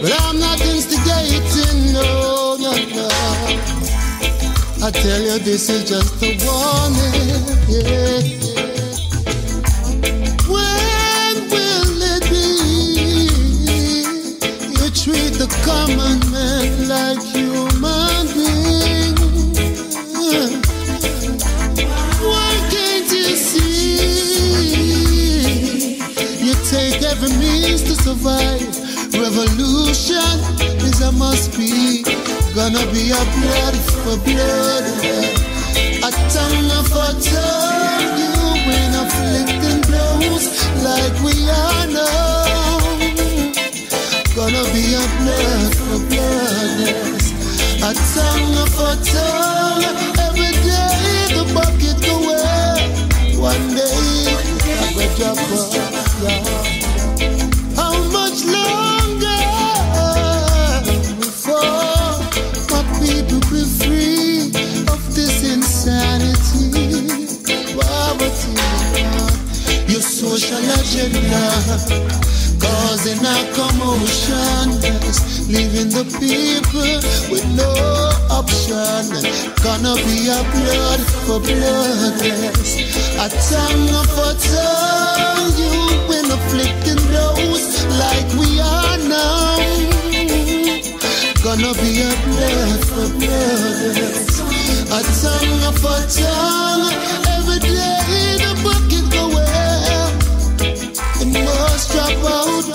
But I'm not instigating, no, no, no. I tell you this is just a warning, yeah. When will it be you treat the common man like human being? Why can't you see? You take every means to survive. Revolution is a must be. Gonna be a blood for blood, a tongue for tongue. You been afflicting blows like we are now. Gonna be a blood for blood, yes. A tongue for tongue. Every day the bucket go away. One day I go drop off, yeah. How much longer before my people be free of this insanity, poverty, your social agenda, causing a commotion, yes, leaving the people with no option. Gonna be a blood for blood, yes, a tongue for tongue. You've been afflicting those like we are now. Gonna be a blood for blood, yes, a tongue for tongue. Every day the bucket go well, it must drop out.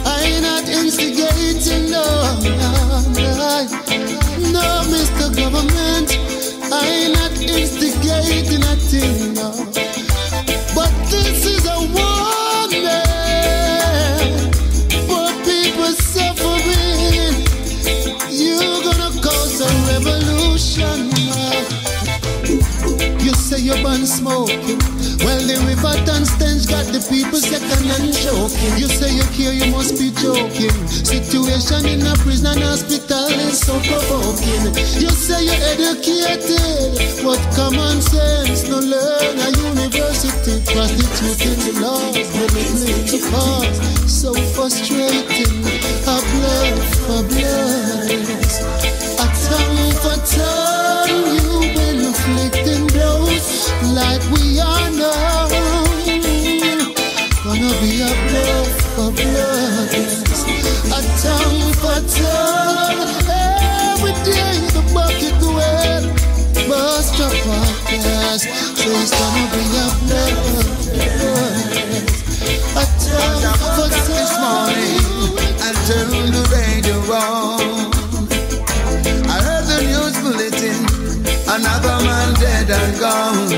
I ain't not instigating, no, no, no, Mr. Government. I ain't not instigating a thing, no. But this is a warning for people suffering. You're gonna cause a revolution. You say you're born smoking. Well, the river and stench got the people second and choking. You say you care, you must be joking. Situation in a prison and hospital is so provoking. You say you're educated, but common sense no learn. A university prostituting the laws, manipulating the cause. So frustrating, a blood for blood, a tongue for tongue. You've been afflicting those like we are now. Gonna be a blood for blood, a tongue for tongue. Every day the bucket go well, bust your podcast. So it's gonna be a blood for blood, a tongue for tongue. This morning I turned the radio on. I heard the news bulletin, another man dead and gone.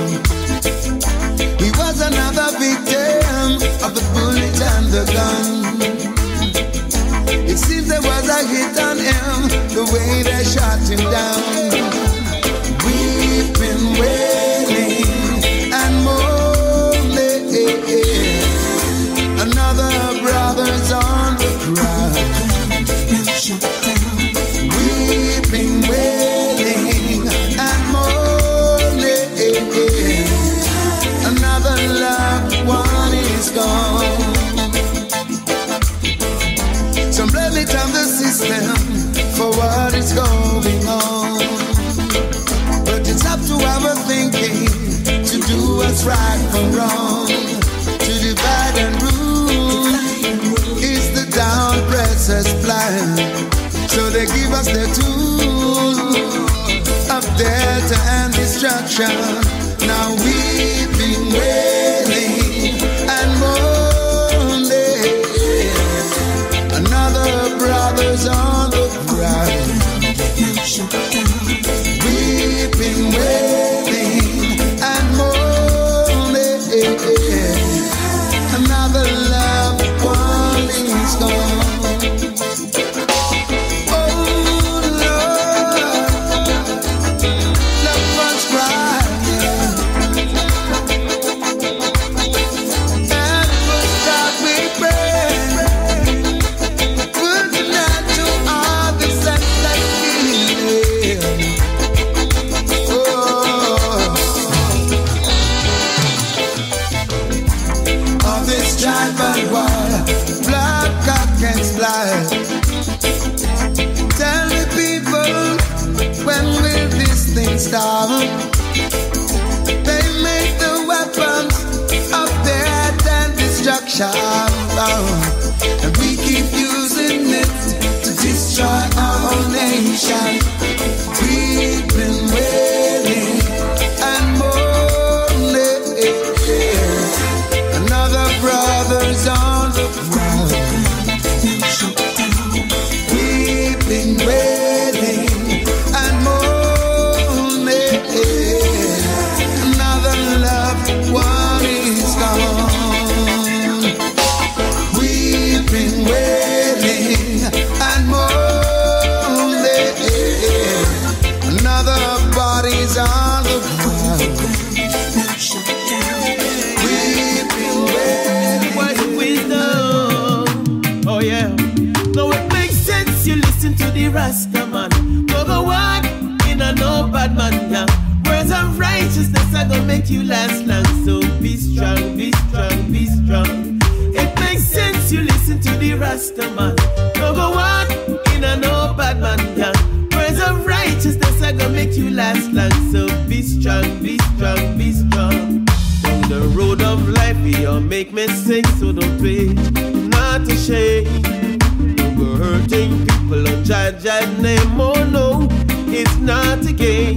He was another victim of the bullet and the gun. It seems there was a hit on him, the way they shot him down. We've been wailing and mourning. Another brother's on the ground. We've been wailing and mourning. Another loved one is gone. Some blame it on the system for what is going on. But it's up to our thinking to do what's right from wrong. To divide and rule is the down presses plan. So they give us the tools of death and destruction. Now we've been wailing and mourning. Another brother's on the ground. We've been wailing and mourning. Another loved one is gone. Oh Lord, love us cry. They make the weapons of death and destruction, and we keep using it to destroy our whole nation. We've been wailing and mourning. Another brother's on the ground. We've been wailing and mourning. Another loved one is gone. We've been wailing and mourning. Another body's on the ground. We've been wailing. What wisdom? Oh yeah. No, it makes sense. You listen to the Rasta man. No go walk in a no bad man. Yeah. Words of righteousness are gonna make you last long. So be strong, be strong, be strong. It makes sense. You listen to the Rasta man. No go walk in a no bad man. Yeah. Words of righteousness are gonna make you last long. So be strong, be strong, be strong. On the road of life, you'll make mistakes, so don't be not ashamed. Don't go hurting people on Judge's name. Oh no, it's not a game.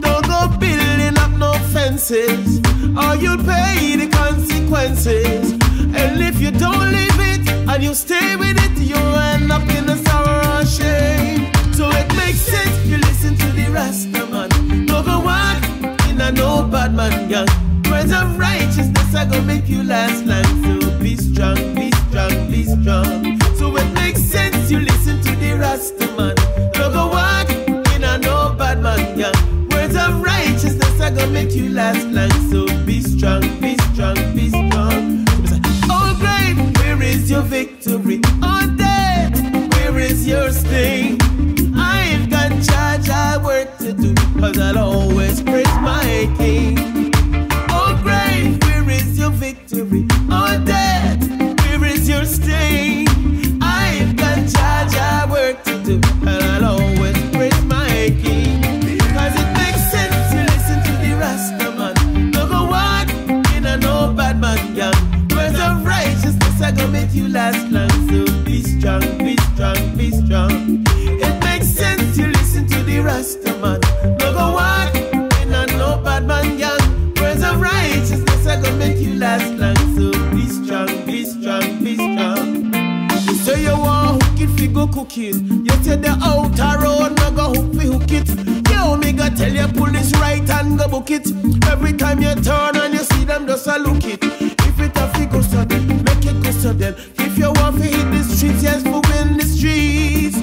Don't go building up no fences, or you'll pay the consequences. And if you don't leave it and you stay with it, you'll end up in a sorrow or shame. So it makes sense you listen to the Rasta man. Don't go walk in a no bad man gang. Words of righteousness are gonna make you last long. So be strong, be strong, be strong. So it makes sense you listen to the Rasta man. Don't go walk in a no bad man gang. Words of righteousness are gonna make you last long. So be strong, be strong, be strong. Oh great, where is your victory? Oh death, where is your sting? I've got charge, I work to do, cause I'll always praise my King. Oh grave, where is your victory? Oh death, where is your sting? I've got charge, I work to do, and I'll always praise my King. Cause it makes sense to listen to the Rasta man. Don't go walk in a no bad man gang. Words of righteousness are gonna make you last long. So be strong, be strong, be strong. It makes sense you listen to the Rasta man. Don't go walk in a no bad man gang. Words of righteousness are gonna make you last long. So be strong, be strong, be strong. You say you want hook it, fi go cook it. You say the outer road, no go hook fi hook it. Yo, me go tell you pull this right and go book it. Every time you turn and you see them, just a look it. If it a fi go so then, make it go so then. If you want fi hit the streets, yes, move in the streets.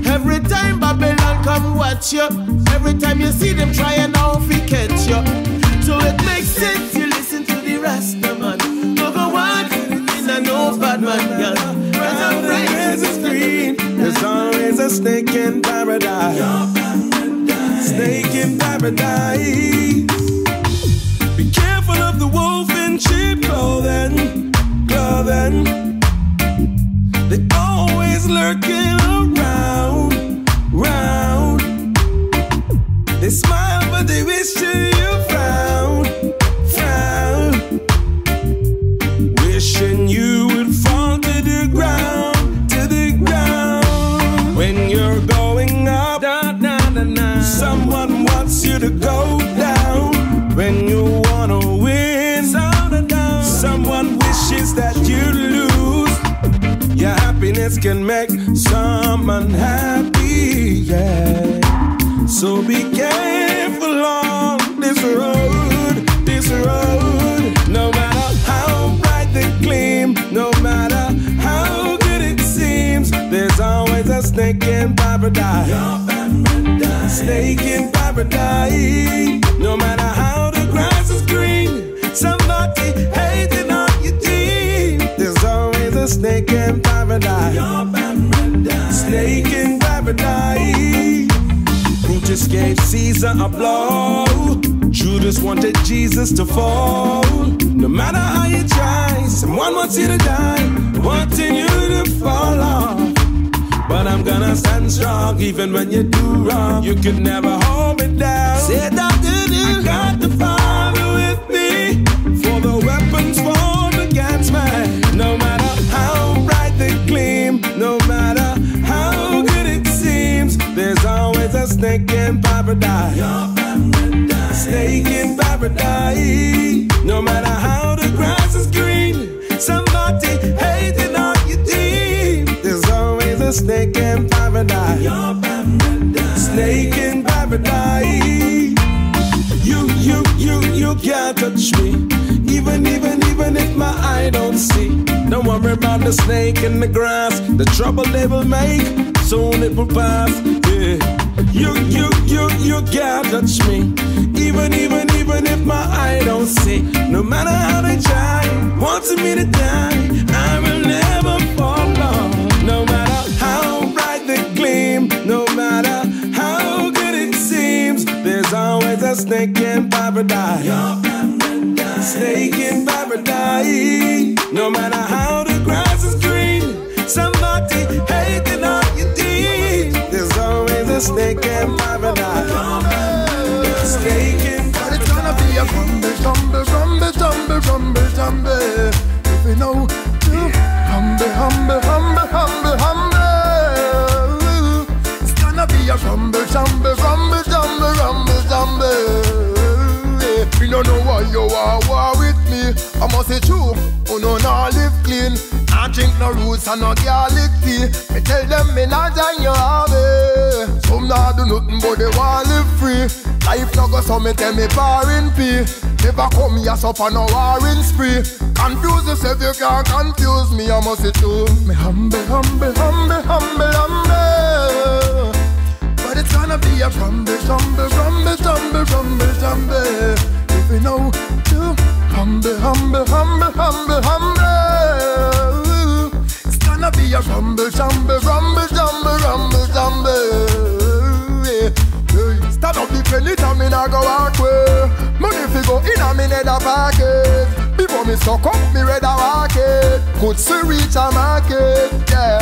Every time Babylon come watch you, every time you see them try and now fi catch you. So it makes sense you listen to the Rasta man. No go walk in a no bad man gang. There's always a snake in paradise. Snake in paradise. Be careful of the wolf in sheep clothing, clothing. They're always lurking around, round. They smile but they wish you frown, frown. Wishing you would fall to the ground, to the ground. When you're going up, someone wants you to go down. When you wanna win, someone wishes that you lose. Your happiness can make someone happy, yeah. So be careful on this road, this road. No matter how bright the gleam, no matter how good it seems, there's always a snake in paradise. Snake in paradise. No matter how the grass is green, somebody hating on your team. There's always a snake in paradise. Snake in paradise. Brutus gave Caesar a blow. Judas wanted Jesus to fall. No matter how you try, someone wants you to die, wanting you to fall off. But I'm gonna gonna stand strong even when you do wrong. You could never hold me down. Say that you got the Father with me, for the weapons formed against me. No matter how bright they gleam, no matter how good it seems, there's always a snake in paradise. Snake in paradise. No matter how the grass is green, somebody hating on your team. There's always a snake in paradise. Snake in paradise. You can't touch me, even if my eye don't see. Don't worry about the snake in the grass. The trouble they will make, soon it will pass. Yeah. You can't touch me, even if my eye don't see. No matter how they try, wanting me to die, I will never fall off. No matter how bright they gleam, no matter how good it seems, there's always a snake in paradise. Snake in paradise. No matter how the grass is green, somebody hating on your team. There's always a snake in paradise. Snake in paradise. But it's gonna be a rumble, rumble, rumble, rumble, rumble, rumble. If we know to humble, humble, humble, humble, humble. It's gonna be a rumble, rumble, rumble, rumble, rumble, rumble. We don't know why you are war with me. I must say true, who no live clean. I drink no roots and no garlic tea. Me tell them me not join your army. Some not do nothing but they want live free. Life no go so me tell me foreign pee. Never come here so for no warring spree. Confuse yourself, you can't confuse me. I must say true, me humble, humble, humble, humble, humble. But it's gonna be a rumble, rumble, rumble, rumble, rumble, rumble. If we know to humble, humble, humble, humble, humble. It's gonna be a rumble, rumble, rumble, rumble, rumble, rumble. Stand up the penny time me nah go walk way. Money fi go in a me need a pocket. Before me suck up me ready walk it. Could see reach a market, yeah.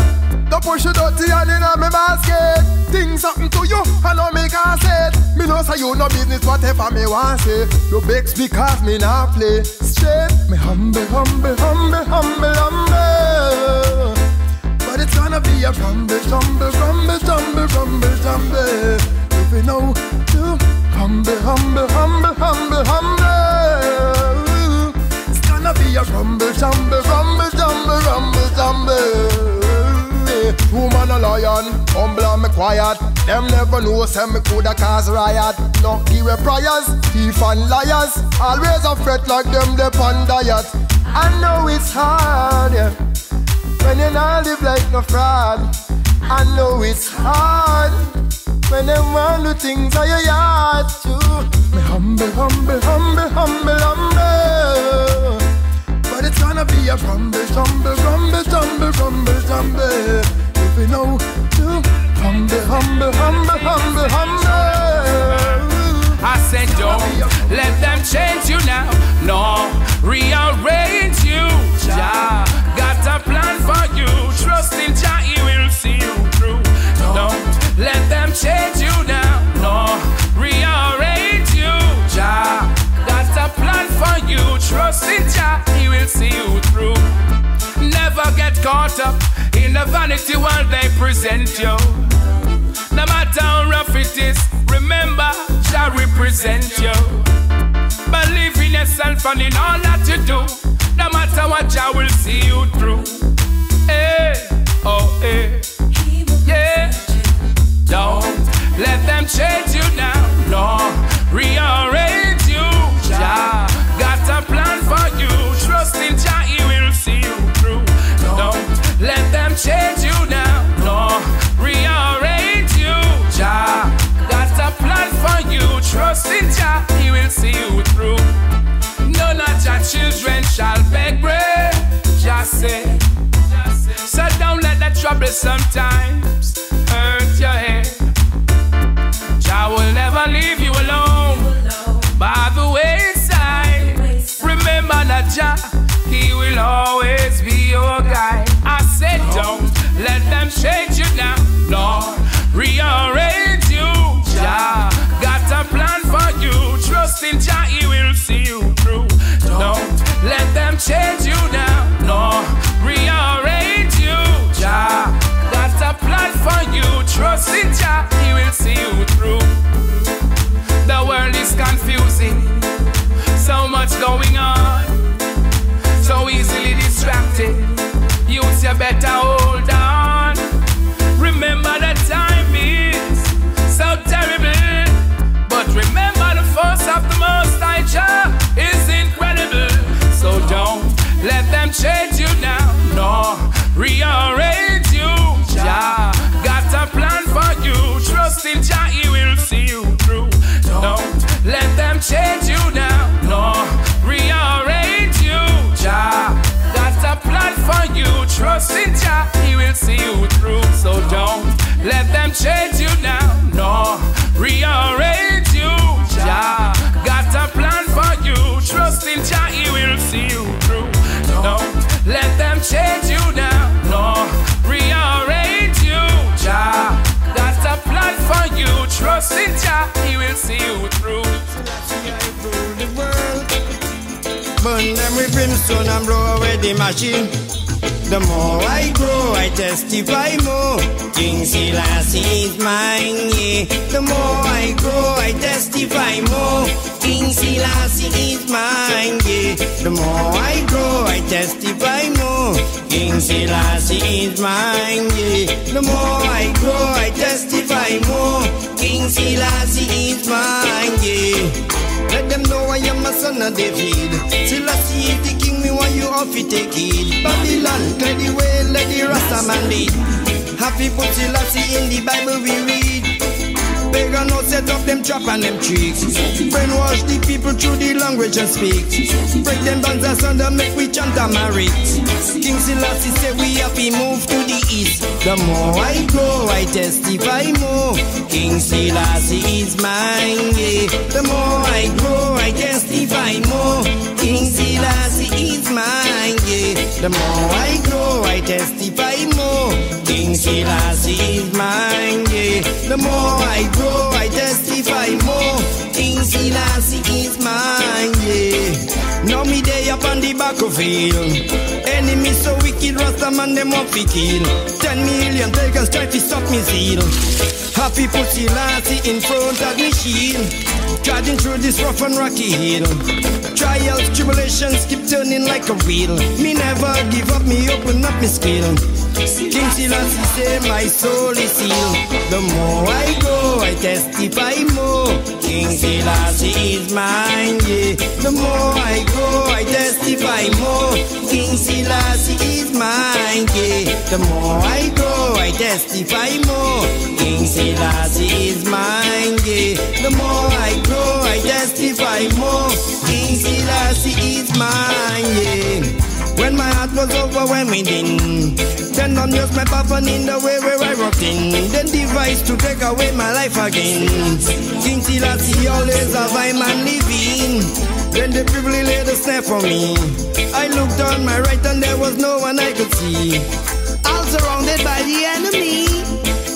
Don't push it dirty and in a me basket. Things happen to you, I know me can't say it. Me know say you no business, whatever me want say. You begs because me not play straight. Me humble, humble, humble, humble, humble. But it's gonna be a rumble, rumble, rumble, rumble, rumble, rumble. If we know to humble, humble, humble, humble, humble. It's gonna be a rumble, rumble, rumble, rumble, rumble, rumble. Woman a lion, humble and me quiet. Them never know say me coulda cause riot. No hero prayers, thief and liars. Always a fret like them they on diet. I know it's hard, yeah, when you not live like no fraud. I know it's hard when them want do things on your yard too. Me humble, humble, humble, humble, humble. But it's gonna be a rumble, rumble, rumble, rumble, rumble, rumble. If we know to humble, humble, humble, humble, humble. I said don't let them change you now. No, rearrange you. Jah got a plan for you. Trust in Jah, He will see you through. Don't let them change you now. No, rearrange you. Jah got a plan for you. Trust in Jah, He will see you through. Never get caught up in the vanity world they present you. No matter how rough it is, remember Jah represent you. Believe in yourself and in all that you do. No matter what, Jah will see you through. Hey, oh, hey, yeah. Don't let them change you now. No, rearrange you. Jah got a plan for you. Trust in Jah, He will see you through. Don't let them change you now. No, rearrange you. Jah got a plan for you. Trust in Jah, He will see you through. None of Jah children shall beg bread. Jah say, so don't let that trouble sometimes hurt your head. Jah will never leave you alone by the wayside. Remember that Jah, He will always be your guide. I said don't let them change you now. Lord, rearrange you. Jah got a plan for you. Trust in Jah, He will see you through. Don't let them change you now. No, rearrange you. Jah got a plan for you. Trust in Jah, He will see you through. The world is confusing, so much going on, so easily distracted. Youths, you better hold on. Remember the time is so terrible, but remember the force of the Most High Jah is incredible. So don't let them change you now. No, rearrange you. Jah got a plan for you. Trust in Jah, He will see you through. Don't let them change you now. No, rearrange you. Jah got a plan for you. Trust in Jah, He will see you through. So don't let them change you now. No, rearrange you. Jah got a plan for you. Trust in Jah, He will see you through. Don't let them change you now. No, rearrange you. Jah got a plan for you. Trust in Jah, He will see you through. The world, burn them with brimstone and blow away the machine. The more I grow, I testify more. King Selassie is mine, yeah. The more I grow, I testify more. King Selassie is mine, yeah. The more I grow, I testify more. King Selassie is mine, yeah. The more I grow, I testify more. King Selassie is mine, yeah. Let them know I am a son of David. Selassie is the king, me want you off to take it. Babylon, clear the way, let the Rasta man lead. Happy put Selassie in the Bible we read. Pagan no set up them trap and them tricks. Brainwash the people through the language and speak. Break them bands asunder, make we chant and marry. King Selassie say we have to move to the east. The more I grow, I testify more. King Selassie is mine, yeah. The more I grow, I testify more. King Selassie is mine, yeah. The more I grow, I testify more. King Selassie is mine, yeah. The more I grow, I testify more. King Selassie is mine, yeah. Now me day up on the battlefield. Enemies so wicked, Rasta man them up to kill. 10 million pagans try to stop me zeal. Happy put Selassie in front of me shield. Charging through this rough and rocky hill. Trials, tribulations keep turning like a wheel. Me never give up, me open up me skill. King Selassie say my soul is sealed. The more I go, I testify more. King Selassie is mine, yeah. The more I go, I testify more. King Selassie is mine, yeah. The more I go, I testify more. King Selassie is mine, yeah. The more I go, I testify more. King Selassie is mine, yeah. When my heart was overwhelming, then I'm just my papa in the way where I rocked in. Then device to take away my life again. King Selassie always have I man living. Then the privilege laid a snare for me. I looked on my right and there was no one I could see. All surrounded by the enemy.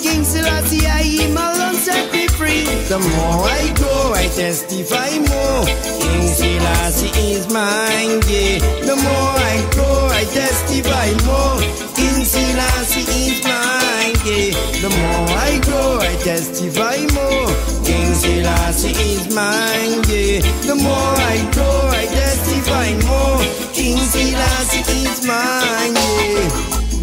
King Selassie, I him alone set me free. The more I go, I testify more. King Selassie is mine, yeah. The more I go, I testify more. King Selassie is mine, yeah. The more I go, I testify more. King Selassie is mine, yeah. The more I go, I testify more. King Selassie is mine, yeah.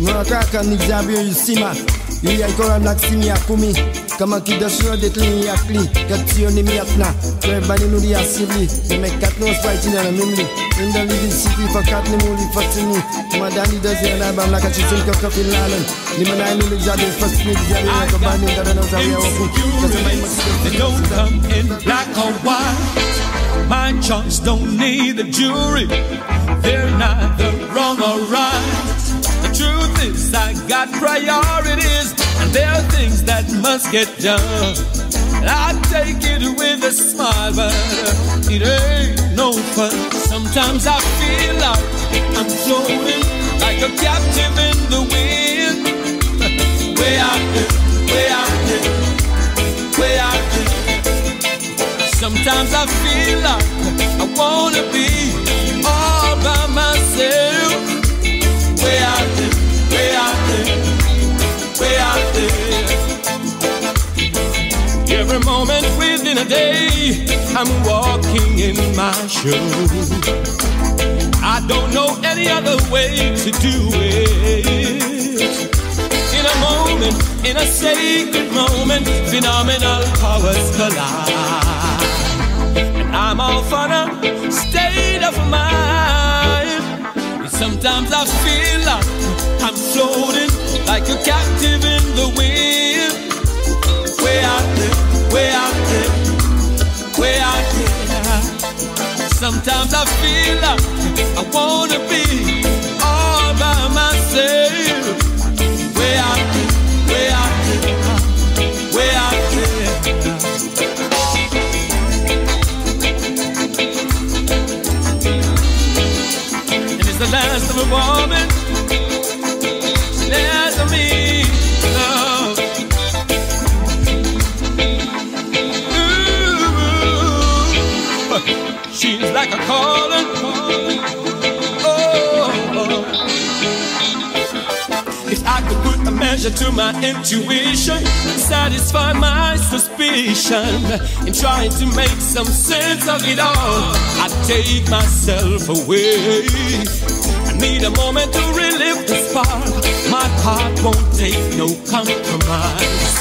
Mwakaka nigzabio yusima. Y'a encore un accimi à Koumi. Comment qui descend des lignes à cli. Quand on est mis à Tna. Le bani nous dit à Sibli. Les mecs 4 noms fighting dans la même lit. In the living city for 4 mots, les fatini. Madame deuxième album, la cachette sur le coq in l'allen. Les menailles nous les jardins, first niggas, y'a rien que bani dans la nose à rien au bout. They don't come in black or white. My choice don't need a jury. They're neither wrong or right. The truth is I got priorities, and there are things that must get done. I take it with a smile, but it ain't no fun. Sometimes I feel like I'm floating like a captive in the wind. Way out there, Sometimes I feel like I wanna be all by myself. Way out there, way out there, way out there. Every moment within a day, I'm walking in my shoes. I don't know any other way to do it. In a moment, in a sacred moment, phenomenal powers collide. And I'm off on a state of mind. Sometimes I feel like I'm floating like a captive in the wind. Way out there, way out there, way out there. Sometimes I feel like I wanna be all by myself. Way out there, way out there, way out there. And it's the last of a woman, last of me, love. Ooh, she's like a calling. If I could put a measure to my intuition, satisfy my suspicion, and try to make some sense of it all, I'd take myself away. I need a moment to relive the spark. My heart won't take no compromise.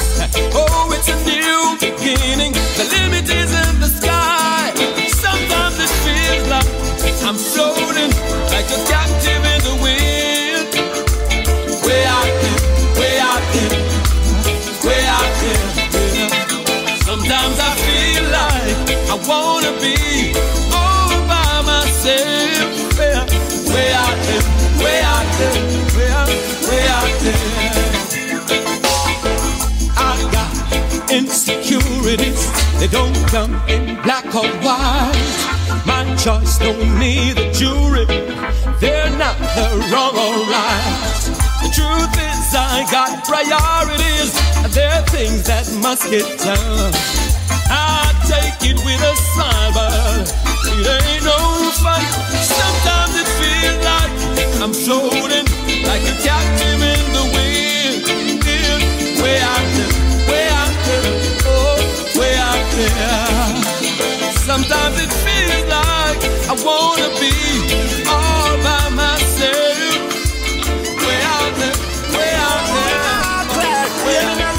Oh, it's a new beginning. The limit is in the sky. Sometimes it feels like I'm floating like a captive in the wind. Way out there, way out there, way out there. Sometimes I feel like I wanna be all by myself. Way out there, way out there, way out there. I got insecurities, they don't come in black or white. My choice don't need a jury, they're not the wrong or right. The truth is I got priorities, there are things that must get done. I take it with a smile, but it ain't no fun. Sometimes it feels like I'm floating like a captive in the wind. Way out there, way out there, oh, way out there. Sometimes it feels like I wanna be all by myself. Way out there, way out there, way out there.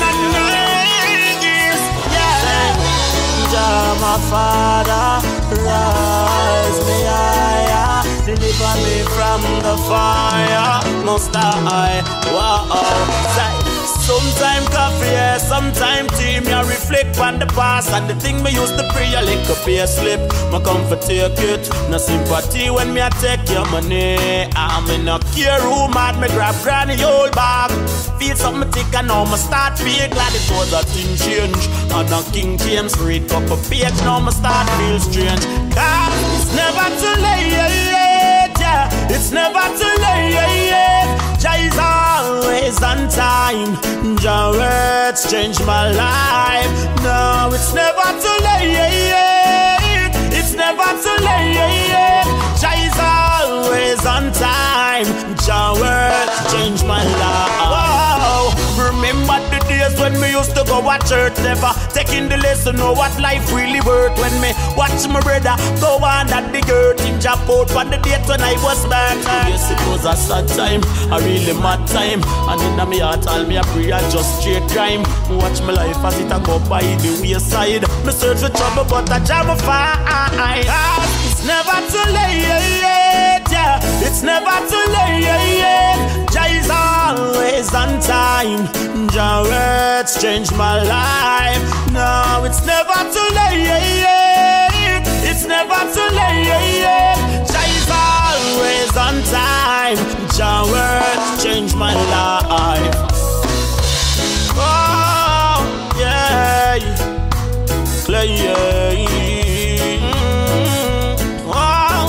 My Father, rise me higher, deliver me from the fire. Most I, wow, sometime coffee, yeah, sometime tea. Me I reflect on the past and the thing me used to pray a little pay slip. Me come for take it, no sympathy when me I take your money. I'm in a care room and me grab granny old bag. Feel something thick and now me start feel glad it was a thing change. And a King James read up a page, now me start feel strange. Cause it's never too late, yeah. It's never too late, Jah is always on time. Jah words change my life. No, it's never too late. It's never too late. Jah is always on time. Jah words change my life. Whoa. Remember the days when me used to go to church, never taking the lesson, know what life really worth. When me watch my brother go on at the dirt, him jump out on the date when I was back. Yes, it was a sad time, a really mad time. And in my heart, all me a pray I just straight crime. Watch my life as it a go by the wayside. Me search for trouble, but I jam a fire. It's never too late, yeah. It's never too late. Jah is always on time. Jah words change my life. No, it's never too late. It's never too late. Jah is always on time. Jah words change my life. Oh, yeah. Yeah. Oh,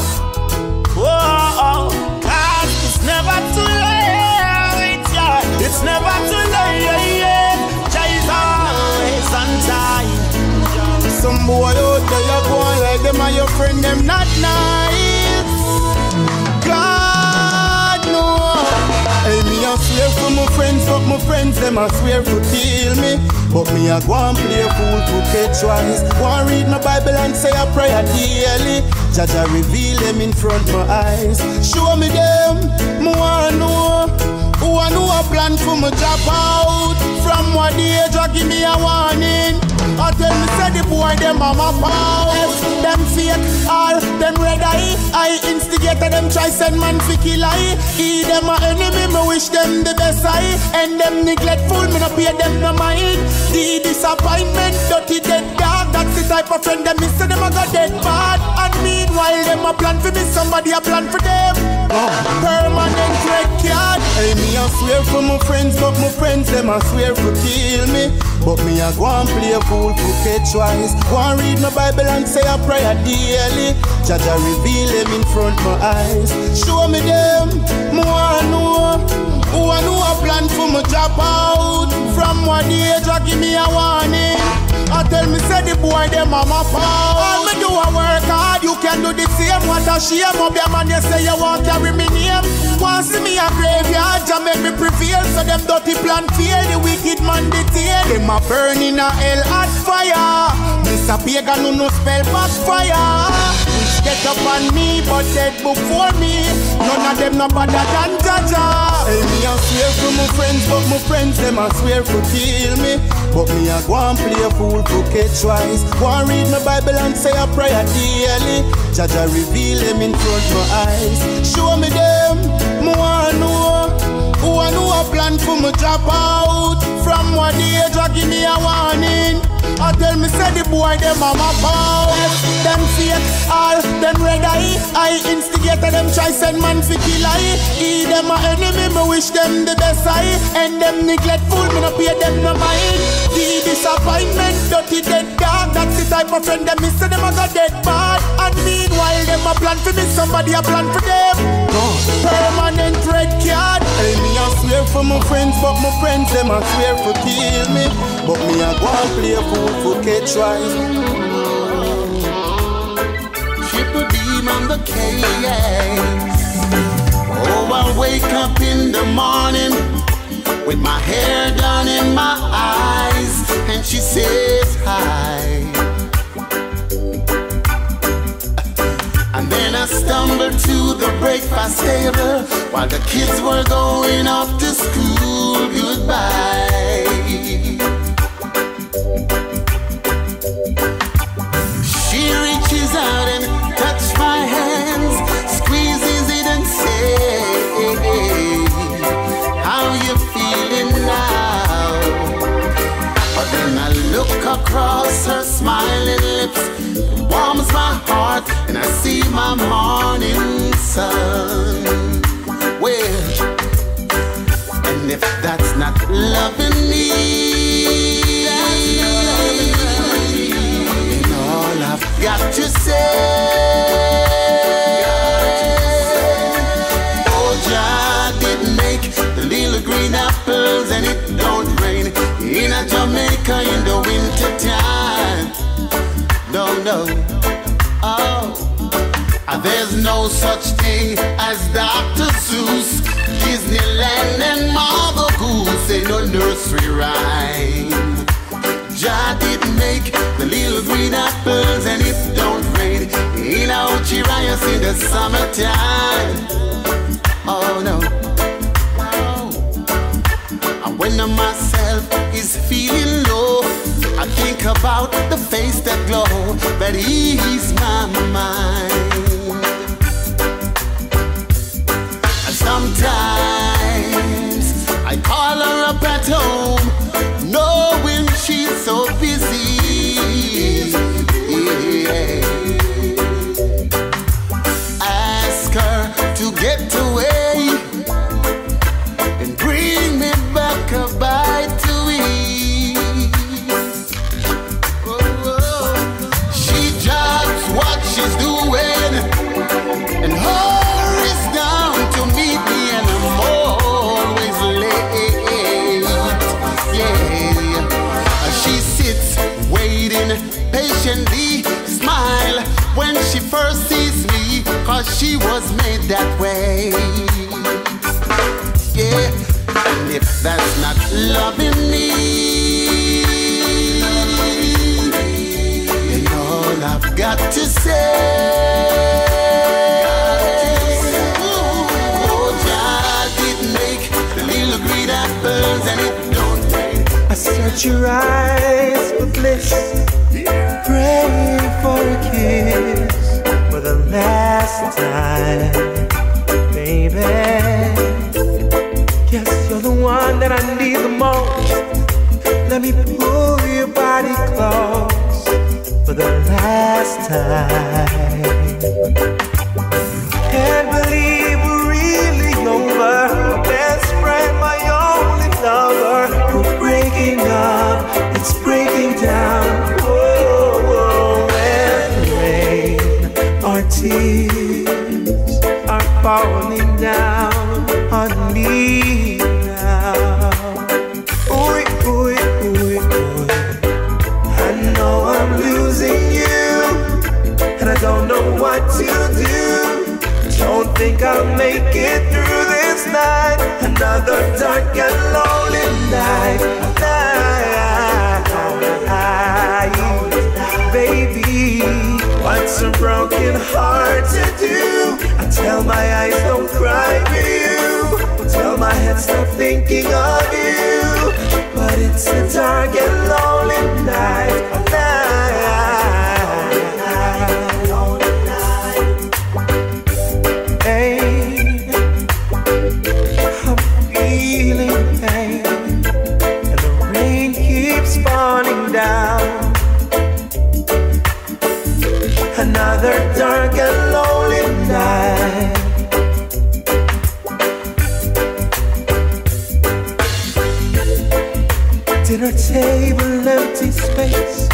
oh. Cause it's never too late. Yeah. It's never too late. Jah is always on time. Some boy out there go them are your friend, them not nice. God no. Hey, me a swear for my friends, but my friends them a swear to kill me. But me a go and play a fool to catch wise. Go and read my Bible and say a prayer daily. Jaja reveal them in front my eyes. Show me them, me wanna know. Who I know a plan for me drop out. From what the age I give me a warning. I tell me say the boy them a my pals. Them fake all, them Reggae. I instigated them try send man fi kill I. He them a enemy, me wish them the best I. And them neglectful, me no pay them no mind. The disappointment, dirty dead dog. That's the type of friend them miss, so them a go dead bad. And meanwhile them a plan for me, somebody a plan for them. Permanent red card. Hey, me a swear for my friends, but my friends them a swear to kill me. But me a go and play a fool to catch wise. Go and read my Bible and say a prayer daily. Jaja reveal them in front my eyes. Show me them, me wanna know. Who I know a plan for me drop out. From what the age I give me a warning. I tell me say the boy them a my pal. All me do a work hard, you can do the same. What a shame, up your man you say you won't carry me name. Want see me a graveyard, just make me prevail. So them dirty plan fail, the wicked man detail. Them a burn in a hell hot fire. Mr. Pagan no spell backfire. Which get up on me, but dead before me. None of them no better than Jaja. Hey, me a swear for my friends, but my friends them a swear to kill me. But me a go and play a fool to catch wise. Go and read my Bible and say a prayer daily. Jaja reveal them in front my eyes. Show me them, me wanna know. Who I know a plan for me drop out. From what the age I give me a warning. I tell me say the boy them a my pals. Them fake all, them Reggae. I instigated them try send man fi kill I. He them a enemy, me wish them the best I. And them neglectful, me no pay them no mind. The disappointment, dirty dead dog. That's the type of friend them miss, so them a go dead bad. And meanwhile them a plan for me, somebody a plan for them. Permanent red card. Hey, me a swear for my friends, but my friends them a swear for kill me. But me a go and play a fool for catch wise. Triple beam on the case. Oh, I wake up in the morning with my hair down in my eyes, and she says hi. And then I stumble to the breakfast table while the kids were going off to school. Goodbye. She reaches out and touches my hands, squeezes it and says, how you feeling now? But then I look across her smiling lips, it warms my heart, and I see my morning sun. Well, and if that's not loving me, then all I've got to say, oh, Jah did make the little green apples, and it don't rain in a Jamaica in the winter time. No, no, oh, there's no such thing as Dr. Seuss, Disneyland and Marvel Goose, ain't no nursery rhyme. Jah did make the little green apples, and it don't rain in a Ochirayas in the summertime. Oh no, oh. And when myself is feeling low, I think about the face that glow, that ease my mind. And sometimes I call her up at home, knowing she's so busy. Yeah. Ask her to get away and bring me back a bite to eat. Oh, oh. She just what she's doing. she was made that way. Yeah, and if that's not loving me, then all I've got to say, oh, God did make the little green that burns and it don't make. I search your eyes for bliss, praying for a kiss for the last time, baby. Yes, you're the one that I need the most. Let me pull your body close for the last time. Can't believe we're really over. My best friend, my only lover. We're breaking up, it's breaking down. Whoa, whoa, and rain, our tears are falling down on me now. Ooh, ooh, ooh, ooh. I know I'm losing you, and I don't know what to do. Don't think I'll make it through this night. Another dark and lonely night. Baby, what's a broken heart to do? I tell my eyes don't cry for you, tell my head stop thinking of you, but it's a dark and lonely night. Pain, I'm feeling pain, and the rain keeps falling down. Another dark and lonely night. Dinner table, empty space.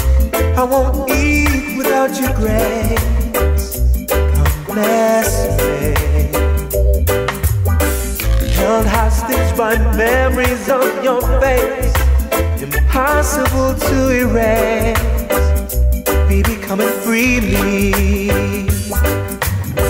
I won't eat without your grace. Come bless me. Held hostage by memories of your face, impossible to erase. Baby, come and free me.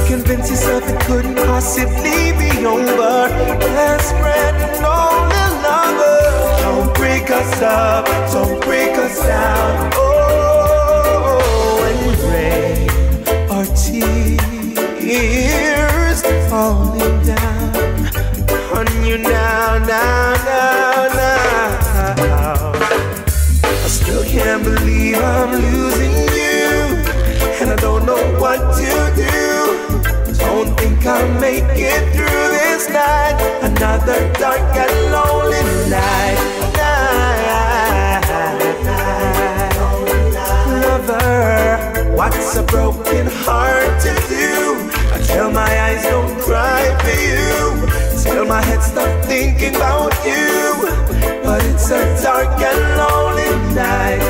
Convince yourself it couldn't possibly be over. Best friend and only lover. Don't break us up, don't break us down. Oh, and rain, our tears falling down on you now, now, now, now. I still can't believe I'm losing you, and I don't know what to do. Don't think I'll make it through this night. Another dark and lonely night. Lover, what's a broken heart to do? I tell my eyes don't cry for you, tell my head stop thinking about you, but it's a dark and lonely night.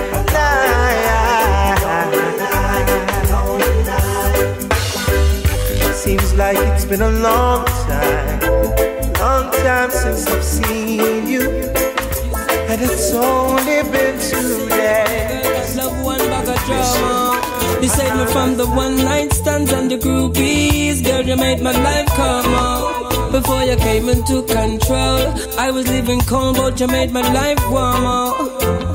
Seems like it's been a long time since I've seen you, and it's only been 2 days. Love one bag of drama. You saved me from the one night stands and the groupies. Girl, you made my life come on. Before you came into control, I was living cold, but you made my life warmer.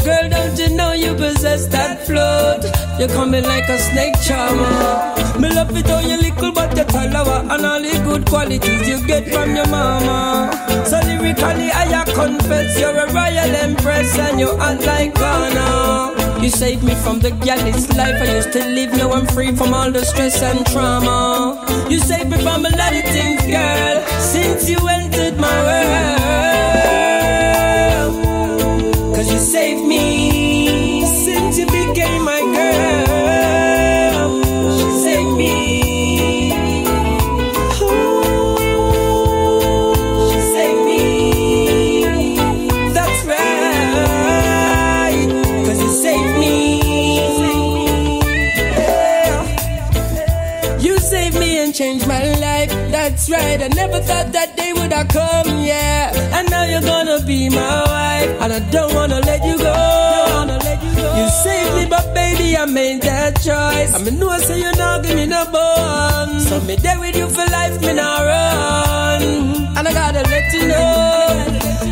Girl, don't you know you possess that float? You coming like a snake charmer. Me love it how you little but you talawa, and all the good qualities you get from your mama. So lyrically I confess you're a royal empress, and you act like Ghana. You saved me from the galley's life I used to live. Now I'm free from all the stress and trauma. You saved me from a lot of things, girl, since you entered my world. Cause you saved me since you became my girl. She saved me. Ooh, she saved me. That's right. Cause you saved me. Yeah. You saved me and changed my life. That's right. I never thought that day would have come, yeah. And now you're gonna be my wife, and I don't wanna let you go. You saved me, but baby, I made that choice. I mean, no, say you not give me no bone. So me there with you for life, me not run. And I gotta let you know,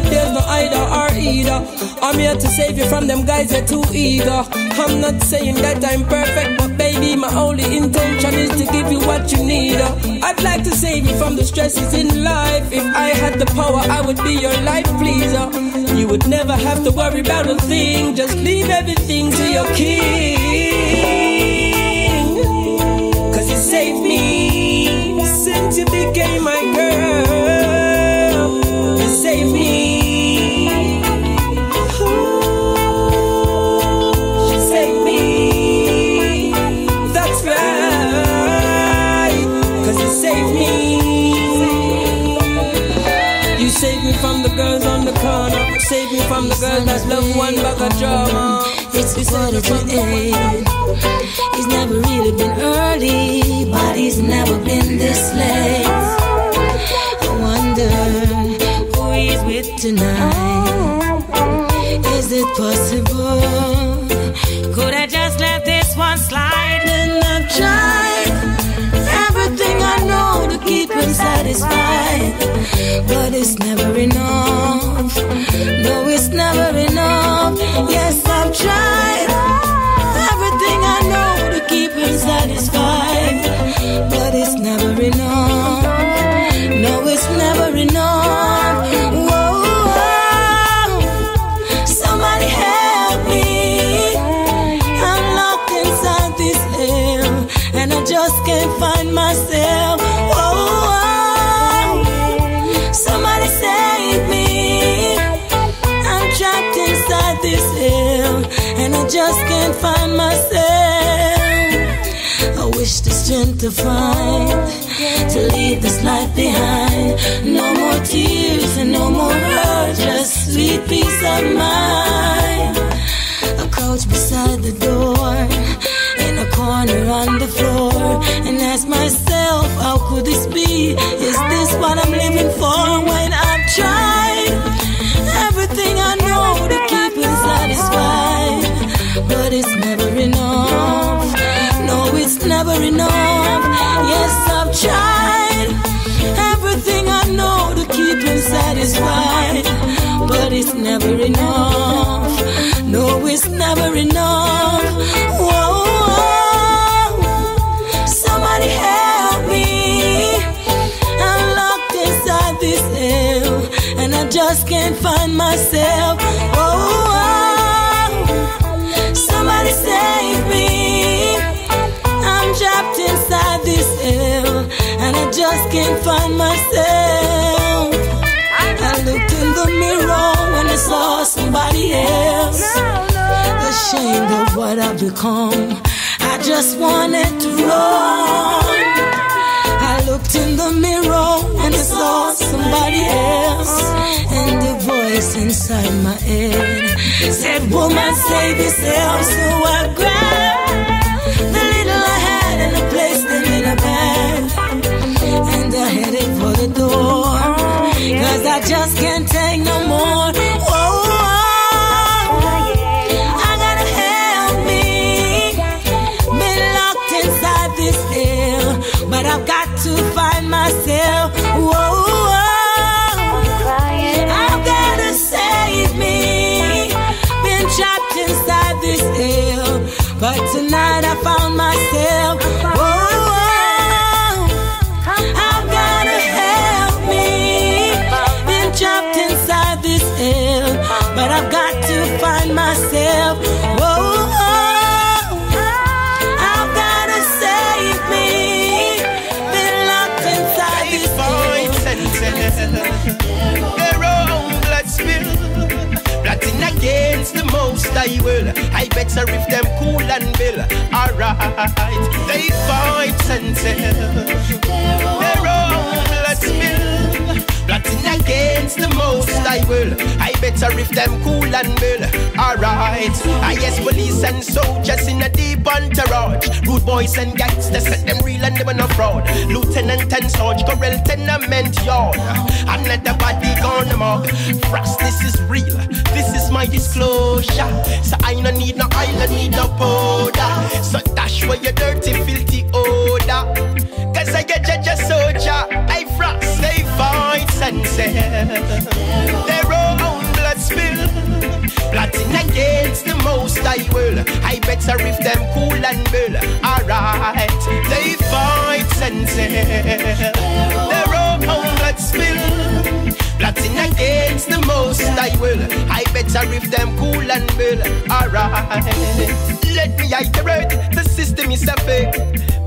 there's no either or either. I'm here to save you from them guys that too eager. I'm not saying that I'm perfect, but baby, my only intention is to give you what you need. I'd like to save you from the stresses in life. If I had the power, I would be your life pleaser. You would never have to worry about a thing. Just leave everything to your king. Cause you saved me since you became my girl. You saved me. You saved me. That's right. Cause you saved me. You saved me from the girls on the corner. Save me from the girl that love one bag of drama. It's 4:48. He's never really been early, but he's never been this late. I wonder who he's with tonight. Is it possible? Could I just let this one slide? And I've tried everything I know to keep him satisfied, but it's never enough. No, it's never enough. Yes, I've tried everything I know to keep him satisfied, but it's never enough. No, it's never enough. Whoa, somebody help me. I'm locked inside this hell, and I just can't find myself. Somebody save me. I'm trapped inside this hell, and I just can't find myself. I wish the strength to find, to leave this life behind. No more tears and no more hurt, just sweet peace of mind. I crouch beside the door, in a corner on the floor, and ask myself, how could this be? Is this what I'm living for? When I've tried everything I know to keep him satisfied, but it's never enough. No, it's never enough. Yes, I've tried everything I know to keep him satisfied, but it's never enough. No, it's never enough. Whoa, somebody help me. I'm locked inside this hell, and I just can't find myself. Oh, somebody save me. I'm trapped inside this hell, and I just can't find myself. I looked in the mirror when I saw somebody else. Ashamed of what I've become, I just wanted to run. I looked in the mirror and I saw somebody else, and the voice inside my head said, woman, save yourself. So I grabbed the little I had and I placed them in a bag, and I headed for the door, cause I just can't take no more. Whoa, I gotta help me. Been locked inside this hell, but I've got to find myself. Whoa, I've gotta save me. Been trapped inside this hell, but tonight I found myself. Whoa, I've gotta help me. Been trapped inside this hell, but I've got to find myself. Whoa, I've gotta save me. Been locked inside this hell. Their own blood spill, plotting against the most I will. I better if them cool and bill. Alright, they fight senself. Their own blood spill, plotting against the most I will. I better if them cool and bill. Alright, I guess police and soldiers in a deep entourage. Rude boys and gangsters, set them real and them on a fraud. Lieutenant and Sarge, Corel tenement yard. I'm not the body gonna mug. Frost, this is real, this is my disclosure. So I don't need no oil, I need no powder. So dash where your dirty, filthy odor. Cause I get judge a soldier. I Frost, they fight sunset. Their own blood spill. Plotting against the most I will. I better if them cool and bull. Alright, they fight sunset. Their own blood spill. Plotting against the most I will. I better if them cool and bull. Alright, let me iterate. The system is a fake.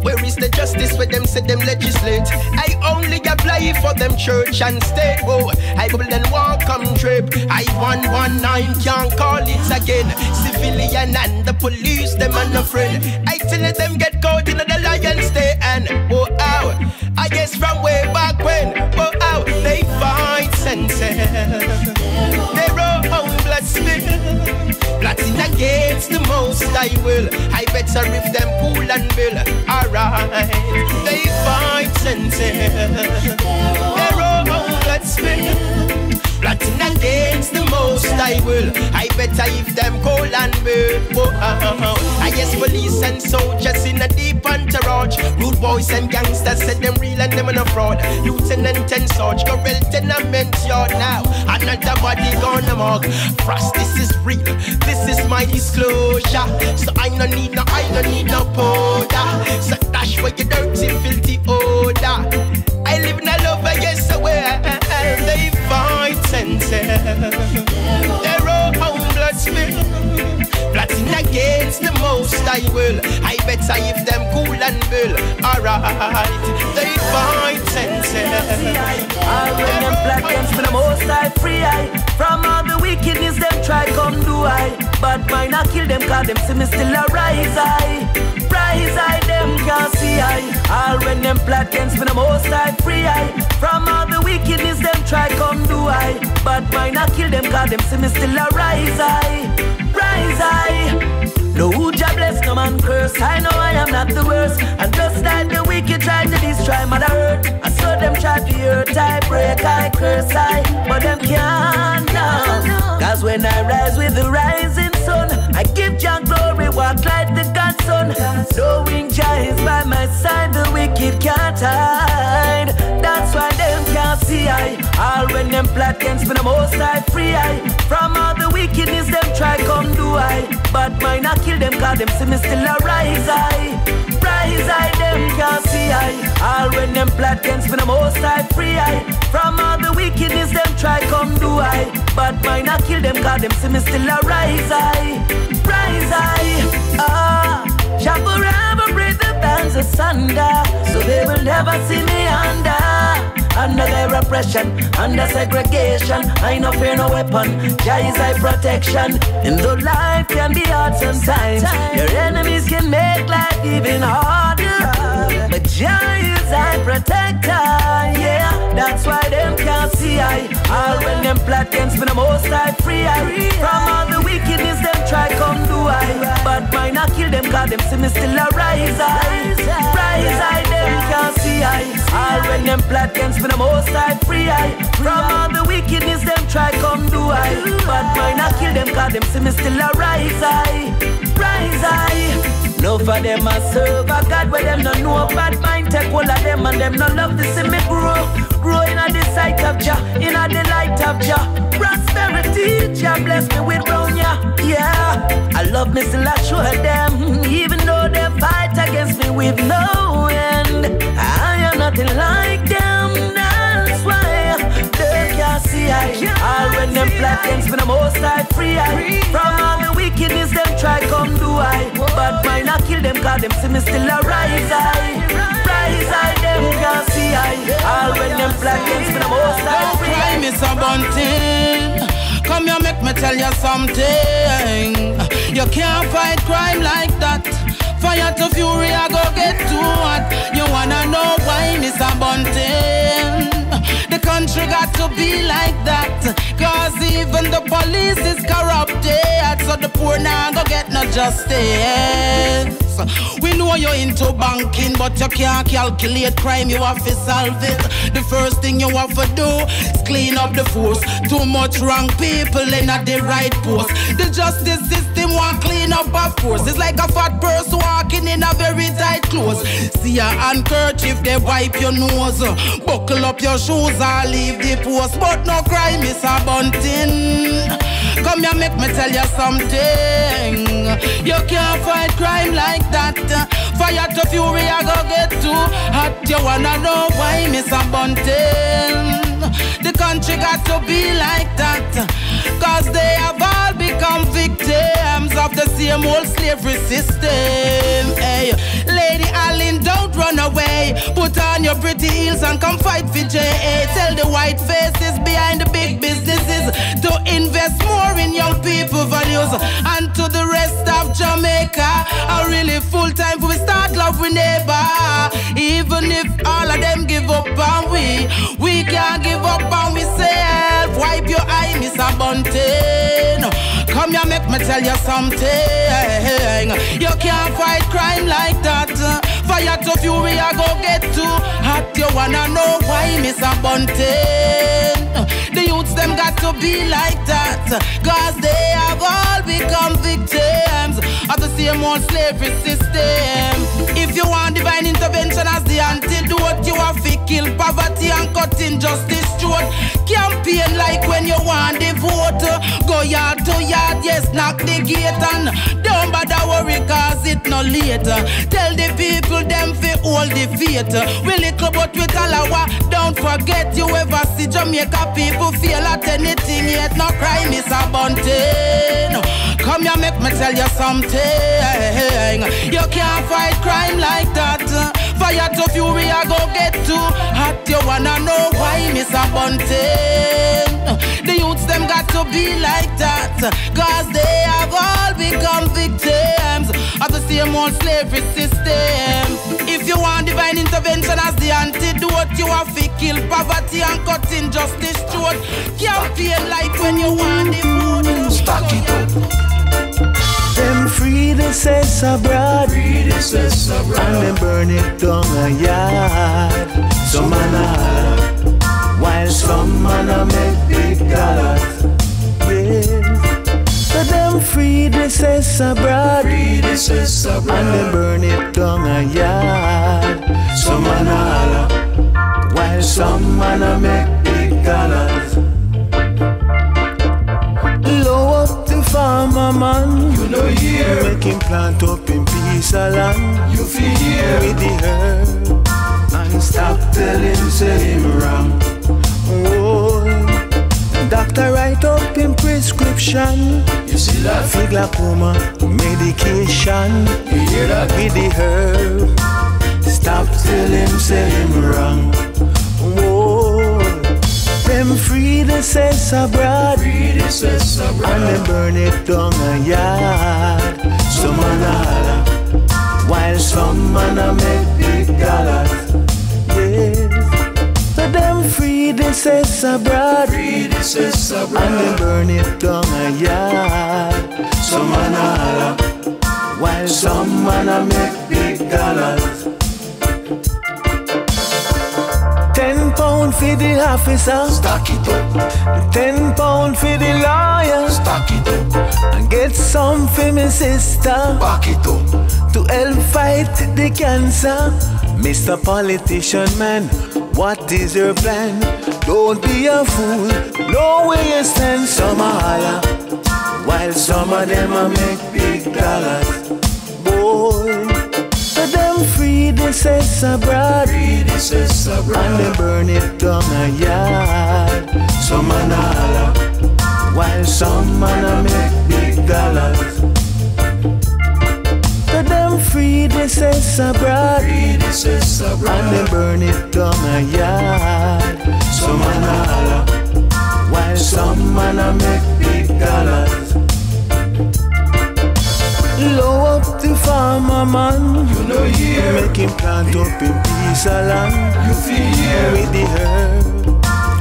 Where is the justice where them say them legislate? I only apply for them church and state. Oh, I bubble and walk come trip. I 119 can't call it again. Civilian and the police, them and a friend. I tell them get caught in the lion's day. And oh, ow, I guess from way back when. Oh, ow, they fight senses. Their own blood spill. Plotting against the most I will. I better if them cool and bill. Alright, they fight senses. Their own blood spill. Plotting against the most I will. I better if them cold and bill. Oh, I guess police and soldiers in a deep entourage. Rude boys and gangsters said them real and them on a fraud. Lieutenant and Sarge, Corel tenement yard now. Another body gonna mug. Frost, this is real, this is my disclosure. So I don't need no, I don't need no powder. So dash where your dirty, filthy odor. I live in a love, I guess where they fight senses. Their own blood spill. Plotting against the most I will. I better if them cool and bull. Alright, they fight senses. I when them black ends for the most I free I. From all the wickedness them try come do I. But mine I kill them cause them see me still a rise I. Rise I them can't see I. All when them black ends for the most I free I. From all the wickedness them try come do I. But mine I kill them cause them see me still a rise I. Rise I. No Jah bless, no man curse. I know I am not the worst. And just like the wicked try to destroy Mother Earth, I saw them try to hurt, I break, I curse, I. But them can't now. Cause when I rise with the rising sun, I give Jah glory, walk like the God's son. Knowing Jah is by my side, the wicked can't hide. That's why them can't see I. All when them plot against me the most I free I. From all the wickedness them try come do I. But mine I kill them cause them see me still a rise I. Rise I them can't see I. All when them plot against me the most I free I. From all the wickedness them try come do I. But mine I kill them cause them see me still a rise I. Rise I. Jah forever break the bands asunder, so they will never see me under their oppression, under segregation. I no fear no weapon, Jah is thy protection. And though life can be hard sometimes, your enemies can make life even harder, but Jah is thy protector, yeah. That's why them can't see I. All when them plot against me the most I free I. From all the wickedness them try come do I. But mine I kill them cause them see me still a rise I. Rise I them can't see I. All when them plot against me the most I free I. From all the wickedness them try come do I. But mine I kill them cause them see me still a rise I. Rise I. No for them I serve a God where them no know bad mind. Take all of them and them no love to see me grow. Grow in a the sight of Jah, in a the light of Jah. Prosperity, Jah bless me with brown, yeah. I love me still I show them. Even though they fight against me with no end, I am nothing like them. That's why they can't see I. All when them plot against me the most I free I. From all the wickedness them try come do I. But mine I kill them cause them see me still a rise I. Rise I them can't see I. All when them plot against me the most I free I. Crime is a bunting. Come here make me tell you something. You can't fight crime like that. Fire to fury I go get too hot. You wanna know why Mr. Bunting? The country country got to be like that. Cause even the police is corrupted. So the poor now go get no justice. We know you're into banking, but you can't calculate crime, you have to solve it. The first thing you have to do is clean up the force. Too much wrong people in at the right post. The justice system won't clean up, of course. It's like a fat person walking in a very tight clothes. See a handkerchief, they wipe your nose. Buckle up your shoes or leave the post. But no crime is a bunting. Come here, make me tell you something. You can't fight crime like that. Fire to fury, I go get too hot. You wanna know why, Miss Bunting? The country got to be like that. Cause they have all become victims of the same old slavery system. Hey, Lady Allen, don't run away. Put on your pretty heels and come fight for JA. Tell the white faces behind the big businesses to invest more in young people values. And to the rest of Jamaica, a really full time for we start love with neighbor. Even if all of them give up on we can't give up on we self. Wipe your eye, Miss Bunting. Come here, make me tell you something. You can't fight crime like that. Fire to fury, I go get too hot. You wanna know why, Miss Bunting? The youths them got to be like that. Cause they have all become victims of the same old slavery system. If you want divine intervention as the antidote, you have to kill poverty and cut injustice short. Campaign like when you want the vote. Go yard to yard, yes, knock the gate. And don't bother worry cause it no later. Tell the people them fi hold the faith. We little but with Alawa. Don't forget you ever see Jamaica people feel at anything yet. No crime is a bunting. Come here, make me tell you something. You can't fight crime like that. Fire to fury, I go get too hot. You wanna know why, Miss Bunting? The youths them got to be like that. Cause they have all become victims of the same old slavery system. If you want divine intervention as the antidote, you have to kill poverty and cut injustice short. Campaign like when you want the vote. Stack it up. Them free the cess abroad, and them burn it down a yard. Some man a while some man a make big dollars. Yes. So them free the cess abroad, and them burn it down a yard. Some man a while some man a make big dollars. Low up the farmer man, you know here. Make him plant up in peace of land. You feel here with the herb and stop telling say him wrong. Oh, doctor write up in prescription. You see that? For glaucoma medication. You hear that? With the herb, stop telling say him wrong. Oh. Them free the cess abroad, and them burn it down a yard. Some man a holler, while some man a make big dollars. Yes. So them free the cess abroad, and them burn it down a yard. Some man a holler, while some man a make big dollars. 10 pound for the officer, stack it up. 10 pound for the lawyer, stack it up. And get some for my sister, back it up. To help fight the cancer. Mr. Politician man, what is your plan? Don't be a fool, know where you stand. Some a holler, while some of them a make big dollars. Boy, so them free the cess abroad, and they burn it down a yard. Some man a holler, while some man a make big dollars. So them free the cess abroad, and they burn it down a yard. Some man a holler, while some man a make big dollars. Low up the farmer man, you know here. Make him plant up in peace of land. You feel here with the herb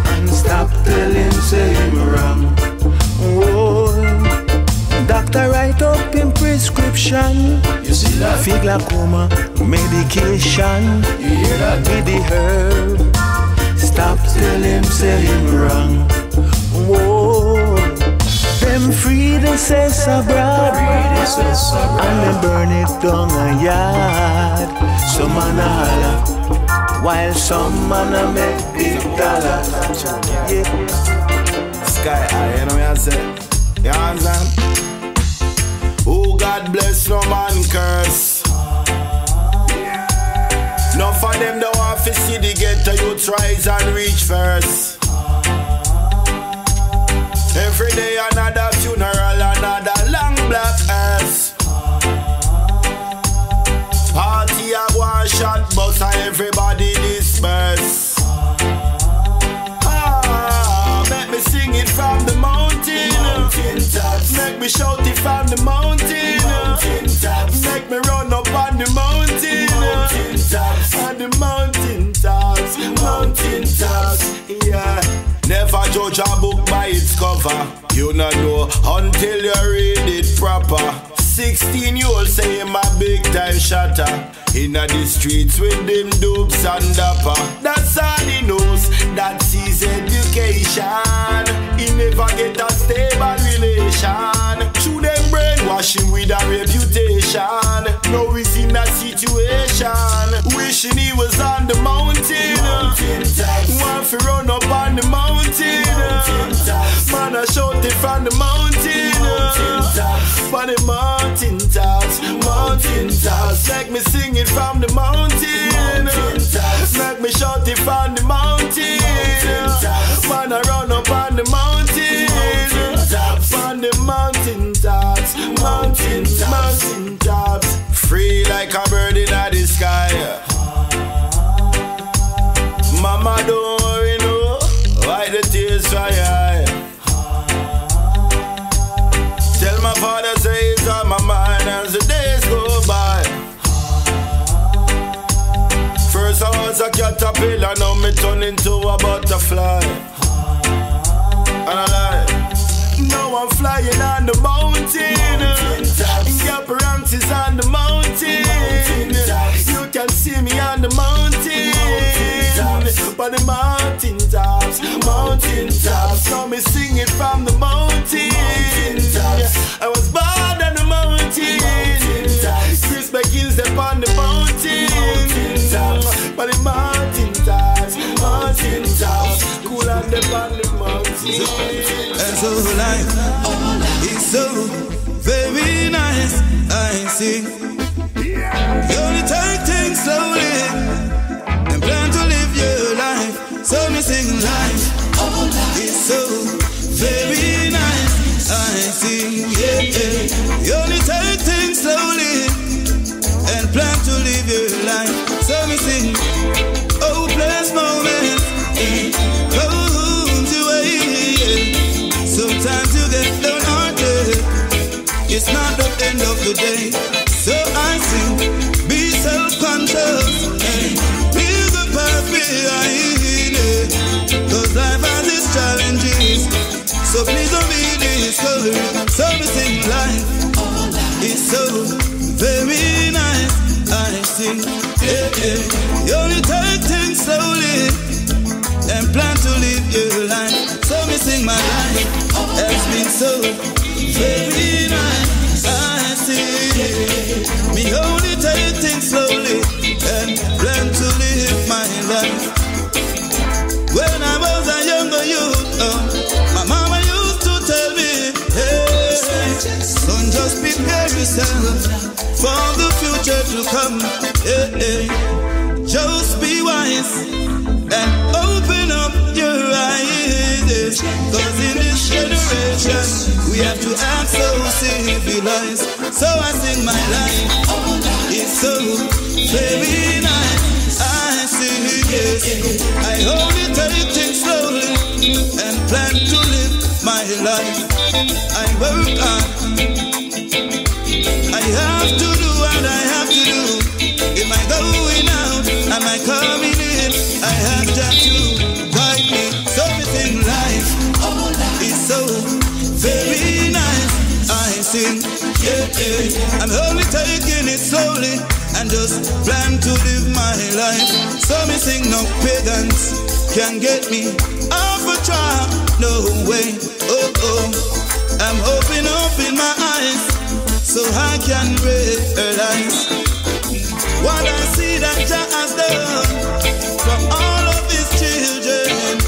and solution. You see that? For glaucoma medication. You hear that? With the herb. Stop tell him say him wrong. Whoa. Them free the cess abroad. And them burn it down a yard. Some man a holler, while some man a make big dollars. Yeah. Sky high, you know what I say? You understand? Oh, God bless, no man curse. None for them don't want to see the ghetto youth rise and reach first. Every day another funeral, another long black earth. Party a one shot, but everybody disperse. Make me sing it from the mountain. Make me shout it from the mountain. Make me run up on the mountain. On the mountain tops, mountain tops, yeah. Never judge a book by its cover. You not know until you read it proper. 16-year-old say him a big time shatter. Inna the streets with them dopes and dapper. That's all he knows, that's his education. He never get a stable relation. Through them brainwashing with a reputation. Now he's in a situation, wishing he was on the mountain. Want to run up on the mountain. Man I shout it from the mountain. For the mountain tops, mountain tops. Make me sing it from the mountain. Make me shout it from the mountain. Man I run up on the mountain. From the mountain tops, mountain tops, mountain tops. Free like a bird in the sky. Mama don't worry no, wipe the tears from your eye. Tell my father say it's on my mind as the days go by. First I was a caterpillar, now me turn into a butterfly. And I lie, now I'm flying on the mountain. Gappy is on the mountain. You can see me on the mountain. But the mountain tops, mountain tops. Now me sing it from the mountain. I was born on the mountain. Chris begins upon the mountain. But the mountain tops, mountain tops. Cool on the mountain. And so life is so very nice, I see. You only take things slowly and plan to live your life. So me sing life is so very nice, I see. Yeah, yeah. You only take things slowly and plan to live your life. So me sing hopeless moments comes your way. Sometimes you get downhearted. It's not the end of the day. So I sing, be self-conscious and leave the path behind it. Cause life has its challenges, so please don't be discouraged. So we sing life is so very nice, I sing, yeah, yeah. You only take things slowly and plan to live your life. So me sing my life has been so very nice, I see. Me only take things slowly and plan to live my life. When I was a younger youth, my mama used to tell me, hey, son, just prepare yourself for the future to come. Hey, hey. Just be wise and open up your eyes. Cause in this generation we have to act so civilized. So I sing my life, it's so very nice, I sing it, yes. I only take things slowly and plan to live my life. I work hard, I have to do what I have to do. Am I going out, am I coming in? I have to guide me. So me sing life is so very nice, I sing, I'm only taking it slowly and just plan to live my life. So me sing no pagans can get me off a track. No way, I'm open up in my eyes so I can realize what I see that Jah has done for all of his children.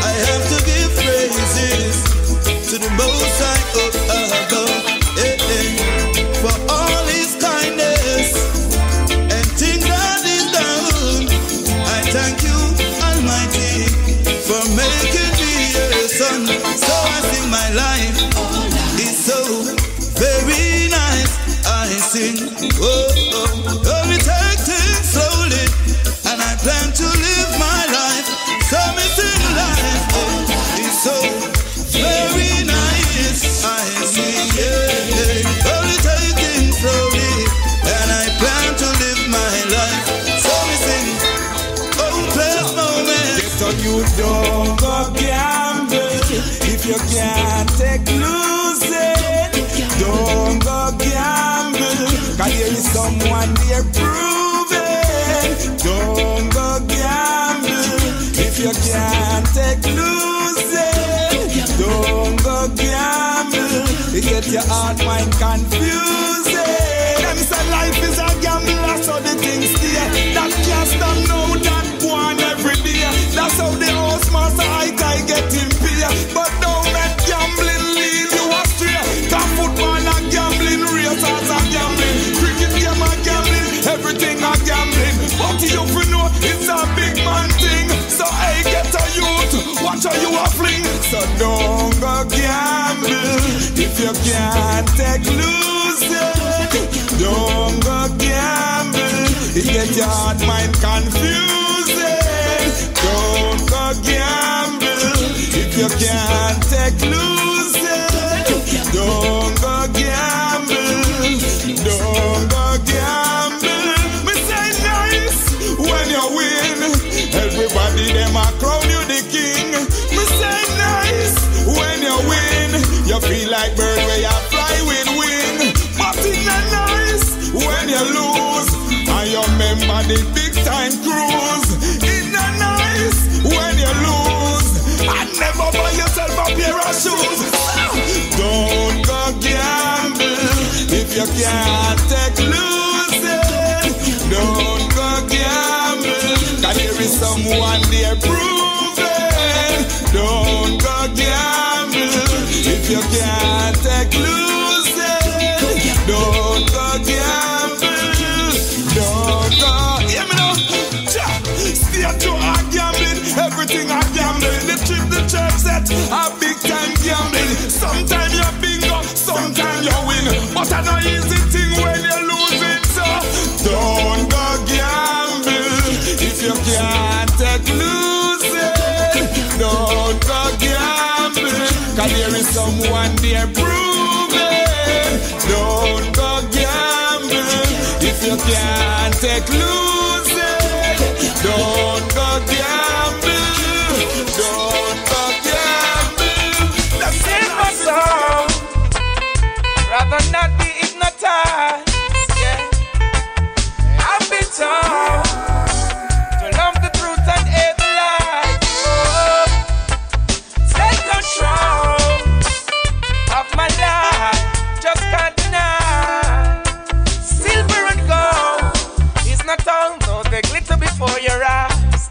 I have to give praises to the Most High above, for all his kindness and things that he's done. I thank you, Almighty, for making me your son. So I think my life is so very nice. I sing, only take things slowly, and I plan to live my life. So me sing life, it's so very nice. I sing, only take things slowly, and I plan to live my life. So me sing, bless moment. So you don't go gamble if you can't take losing. Don't go gamble, 'cause there is someone there proving. Don't go gamble if you can't take losing. Don't go gamble, it get your heart mind confusing. Them say life is a gamble, so the things there that can't stop now, that one every day. That's how the house master I get him pay. But don't let gambling lead you astray. Cause football a gambling, races a gambling, cricket game a gambling, everything a gambling. But you know it's a big man thing. So hey, get a youth, watch how you a fling. So don't go gamble if you can't take losing. Don't go gamble, it get your heart mind confusing. Don't go gamble if you can't take losing. Don't go gamble, don't go gamble. Me say nice when you win, everybody them a crown you the king. Me say nice when you win, you feel like bird where you fly with wing. But it's not nice when you lose, and you remember the big time cruise. It's not nice when you lose, and never buy yourself a pair of shoes. Don't go gamble if you can't take losing. Don't go gamble, 'cause there is someone there proving. Don't go gamble if you can't take losing. Don't go gamble, don't go. Hear me now, stay to a gambling, everything a gambling. The trip the church set a big time gambling. Sometimes you bingo, sometimes you win, but I know easy thing when you're losing. So don't go gamble if you can't take losing. Don't go gamble, 'cause there is someone there proving. Don't go gamble if you can't take losing. Don't go gamble, don't go gamble. That's in my soul. Rather not be hypnotized. Yeah, I've been told to love the truth and hate the lies. Oh, take control of my life, just can't deny. Silver and gold is not all, though they glitter before your eyes.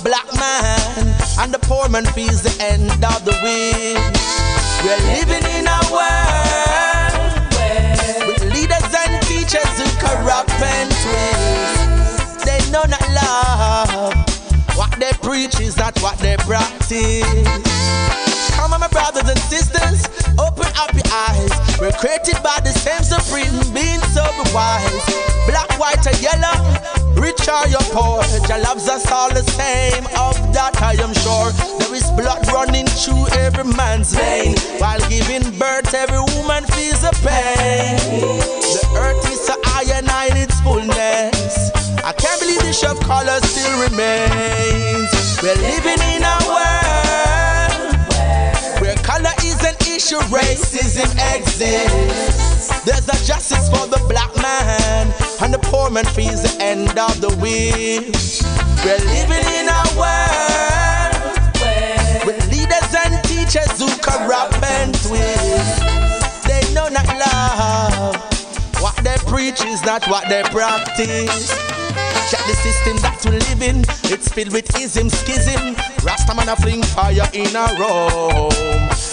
black man, and the poor man feels the end of the week. We're living in a world with leaders and teachers who corrupt and twist. They know not love. What they preach is not what they practice. Come on, my brothers and sisters, open up your eyes. We're created by the same supreme being, so be wise. Black, white, or yellow, rich or your poor, Jah loves us all the same. Of that I am sure. There is blood running through every man's vein. While giving birth, every woman feels the pain. The earth is so iron in its fullness. I can't believe the shop color still remains. We're living in a world where color is an issue, racism exists. There's a justice for the black man, and the poor man feels the end of the week. We're living in a world with leaders and teachers who corrupt and twist. They know not love. What they preach is not what they practice. Check the system that we live in. It's filled with ism, schism. Rastaman a fling fire in a room.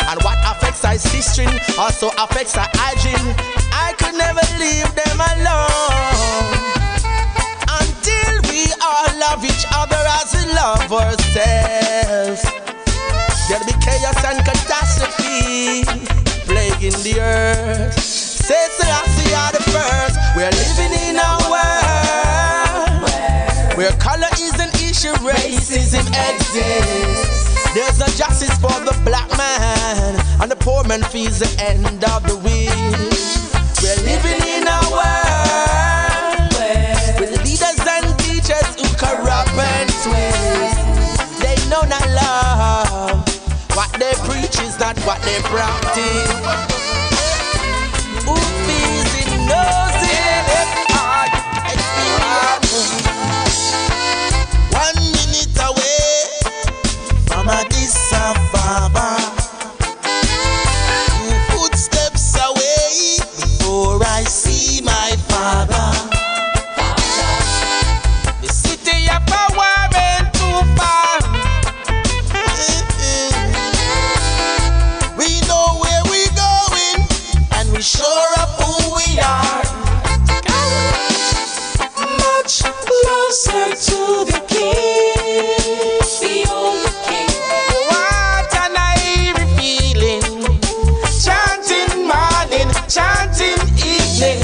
And what affects our history also affects our hygiene. I could never leave them alone until we all love each other as we love ourselves. There'll be chaos and catastrophe plaguing the earth. Say Selassie are the first. We're living in a world where color is an issue, racism exists. There's no justice for the black man, and the poor man feels the end of the week. We're living in a world with leaders and teachers who corrupt and twist. They know not love. What they preach is not what they practice. Who feels it knows it. Experience. 1 minute away from Addis Ababa, 2 footsteps away before I see my father. The city of power ain't too far. We know where we're going, and we sure of who we are. Much closer to the King, the only King. What an eerie feeling, chanting morning, chanting evening.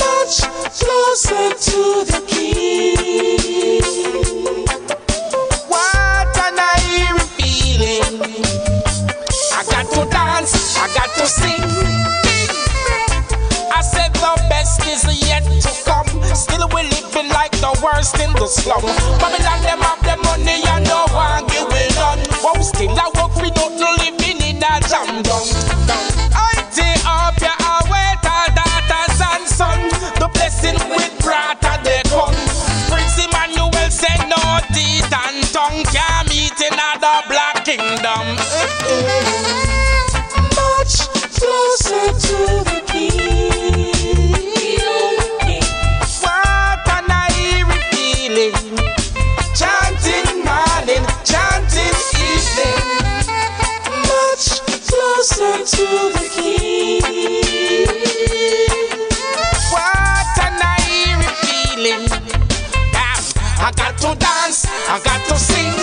Much closer to the King. What an eerie feeling. I got to dance, I got to sing. I said the best is yet to come. Still we living like the worst in the slum. Babylon them have the money and no one giving none. But still I work we not living in a jam down. I take up your away daughters and son. The blessing with brata they come. Prince Emmanuel said no teeth and tongue can't meet in other black kingdom. Much closer to the King. What an eerie feeling, chanting morning, chanting evening. Much closer to the King. What an eerie feeling. Damn, I got to dance, I got to sing.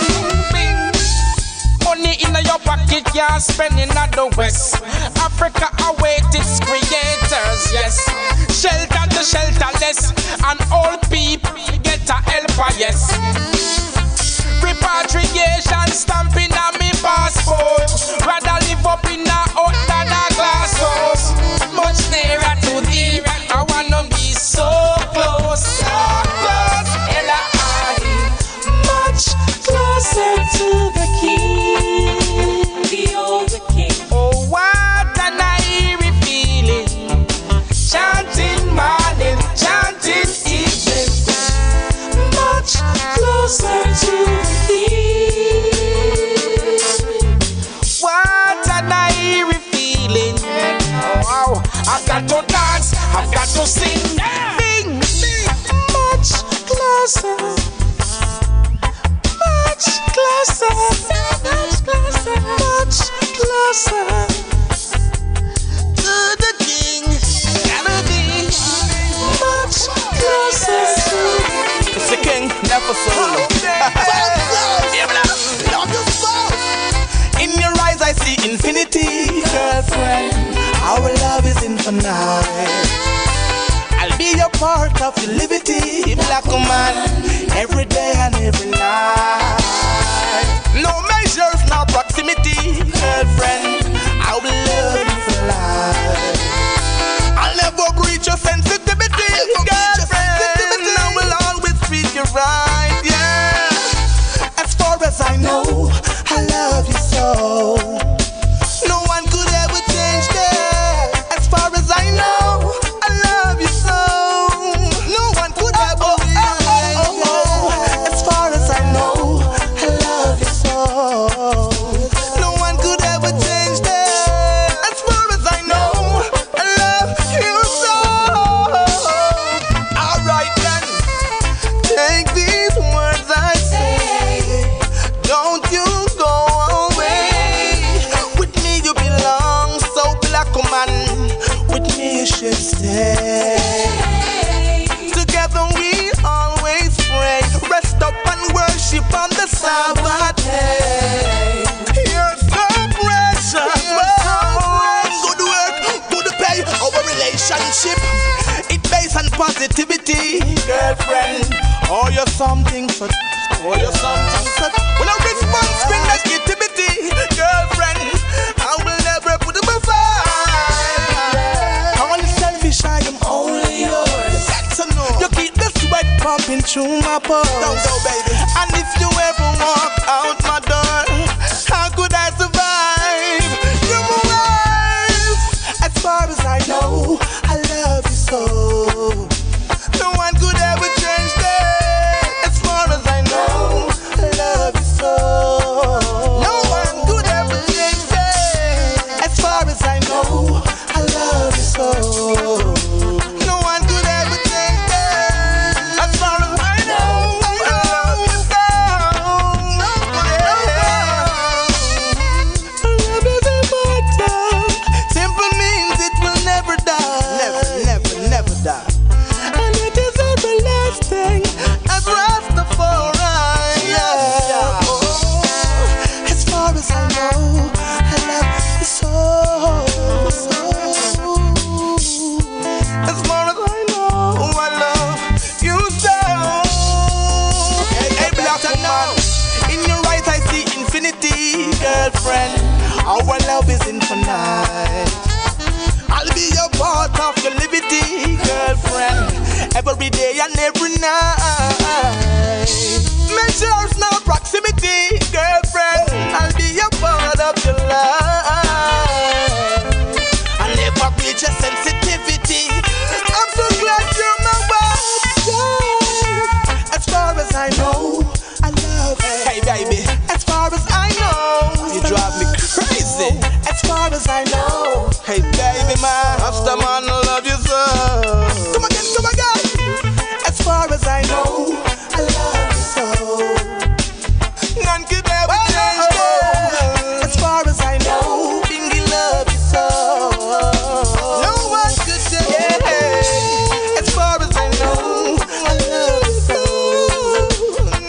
Money in your pocket, you're spending at the West. Africa awaits its creators, yes. Shelter to shelterless, and all people get a helper, yes. Repatriation stamping on me passport. Rather live up in a hut than a glass house. Much nearer to thee, I wanna be so close, so close. Much closer to the King, the only King. Oh, what an eerie feeling, chanting morning, chanting evening. Much closer to the King. What an eerie feeling. Oh, wow, I got to dance, I got to sing. Bing, Much closer. closer to the King. Gotta be much closer to. It's the King, never solo. Love you so. In your eyes I see infinity, girlfriend. Our love is infinite. I'll be a part of your liberty, black woman, every day and every night. No measures, no proximity, girlfriend. I will love you for life. I'll never breach your sensitivity, girlfriend. I will always treat you right, yeah. As far as I know, I love you so. No one could ever change that. As far as I know, I love you so. No one could ever change that. As far as I know, I love you so. No one could ever change that. As far as I know, I love you so. Alright then, take these words I say. Don't you go away. With me you belong, so black woman. With me you should stay. Together we always pray. Rest up and worship on the Sabbath day. You're so precious. Good work, good pay. Our relationship, it based on positivity, girlfriend. Oh, you're something so. Oh, you're something so. When I respond, bring negativity, girlfriend. I will never put them aside. I'm only selfish, I am only yours. That's a no. You keep the sweat pumping through my pores. Don't go, baby. And if you ever walk out my door, how could I survive? You're my wife. As far as I know, I love you so. No one could ever change that. As far as I know, I love you so. No one could ever change that. As far as I know, I love you so. No one could ever change that. As far as I know, I love you so. Love is immortal. Simple means it will never die. Never die. And it is everlasting as Rastafari. Yeah. Oh, as far as I know, I love you so. As far as I know, I love you so. Hey, black woman, in your eyes I see infinity, girlfriend. Our love is infinite. I'll be a part of your liberty, girlfriend, every day and every night. Measures no proximity, girlfriend. I'll be a part of your life. I never reach your sensitivity. I'm so glad you're my wife. As far as I know, I love you. Hey baby, as far as I know, you drive me crazy. As far as I know, hey baby man, Rasta man, I love you so. Come again. As far as I know, I love you so. None could ever change that. As far as I know, Bingy love you so. No one could change that. As far as I know, I love you so.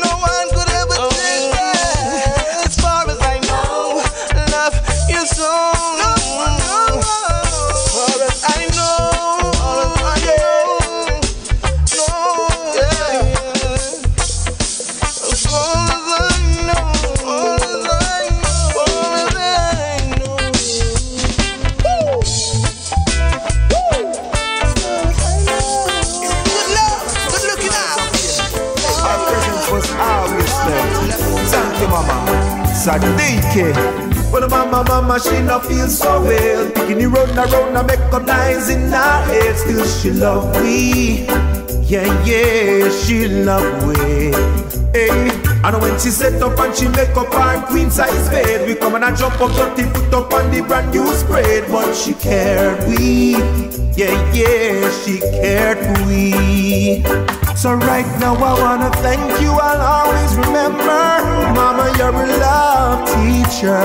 No one could ever change that. As far as I know, I love you so. As far as I know, Sadiki. But mama, she not feel so well. Picking the road around and make up nice in her head. Still she love me. Yeah, she love me. Hey, and when she set up and she make up her queen size bed, we come and I jump up 30 foot up on the brand new spread. But she cared we. Yeah, she cared for we. So right now I wanna thank you, I'll always remember. Mama, you're a love teacher.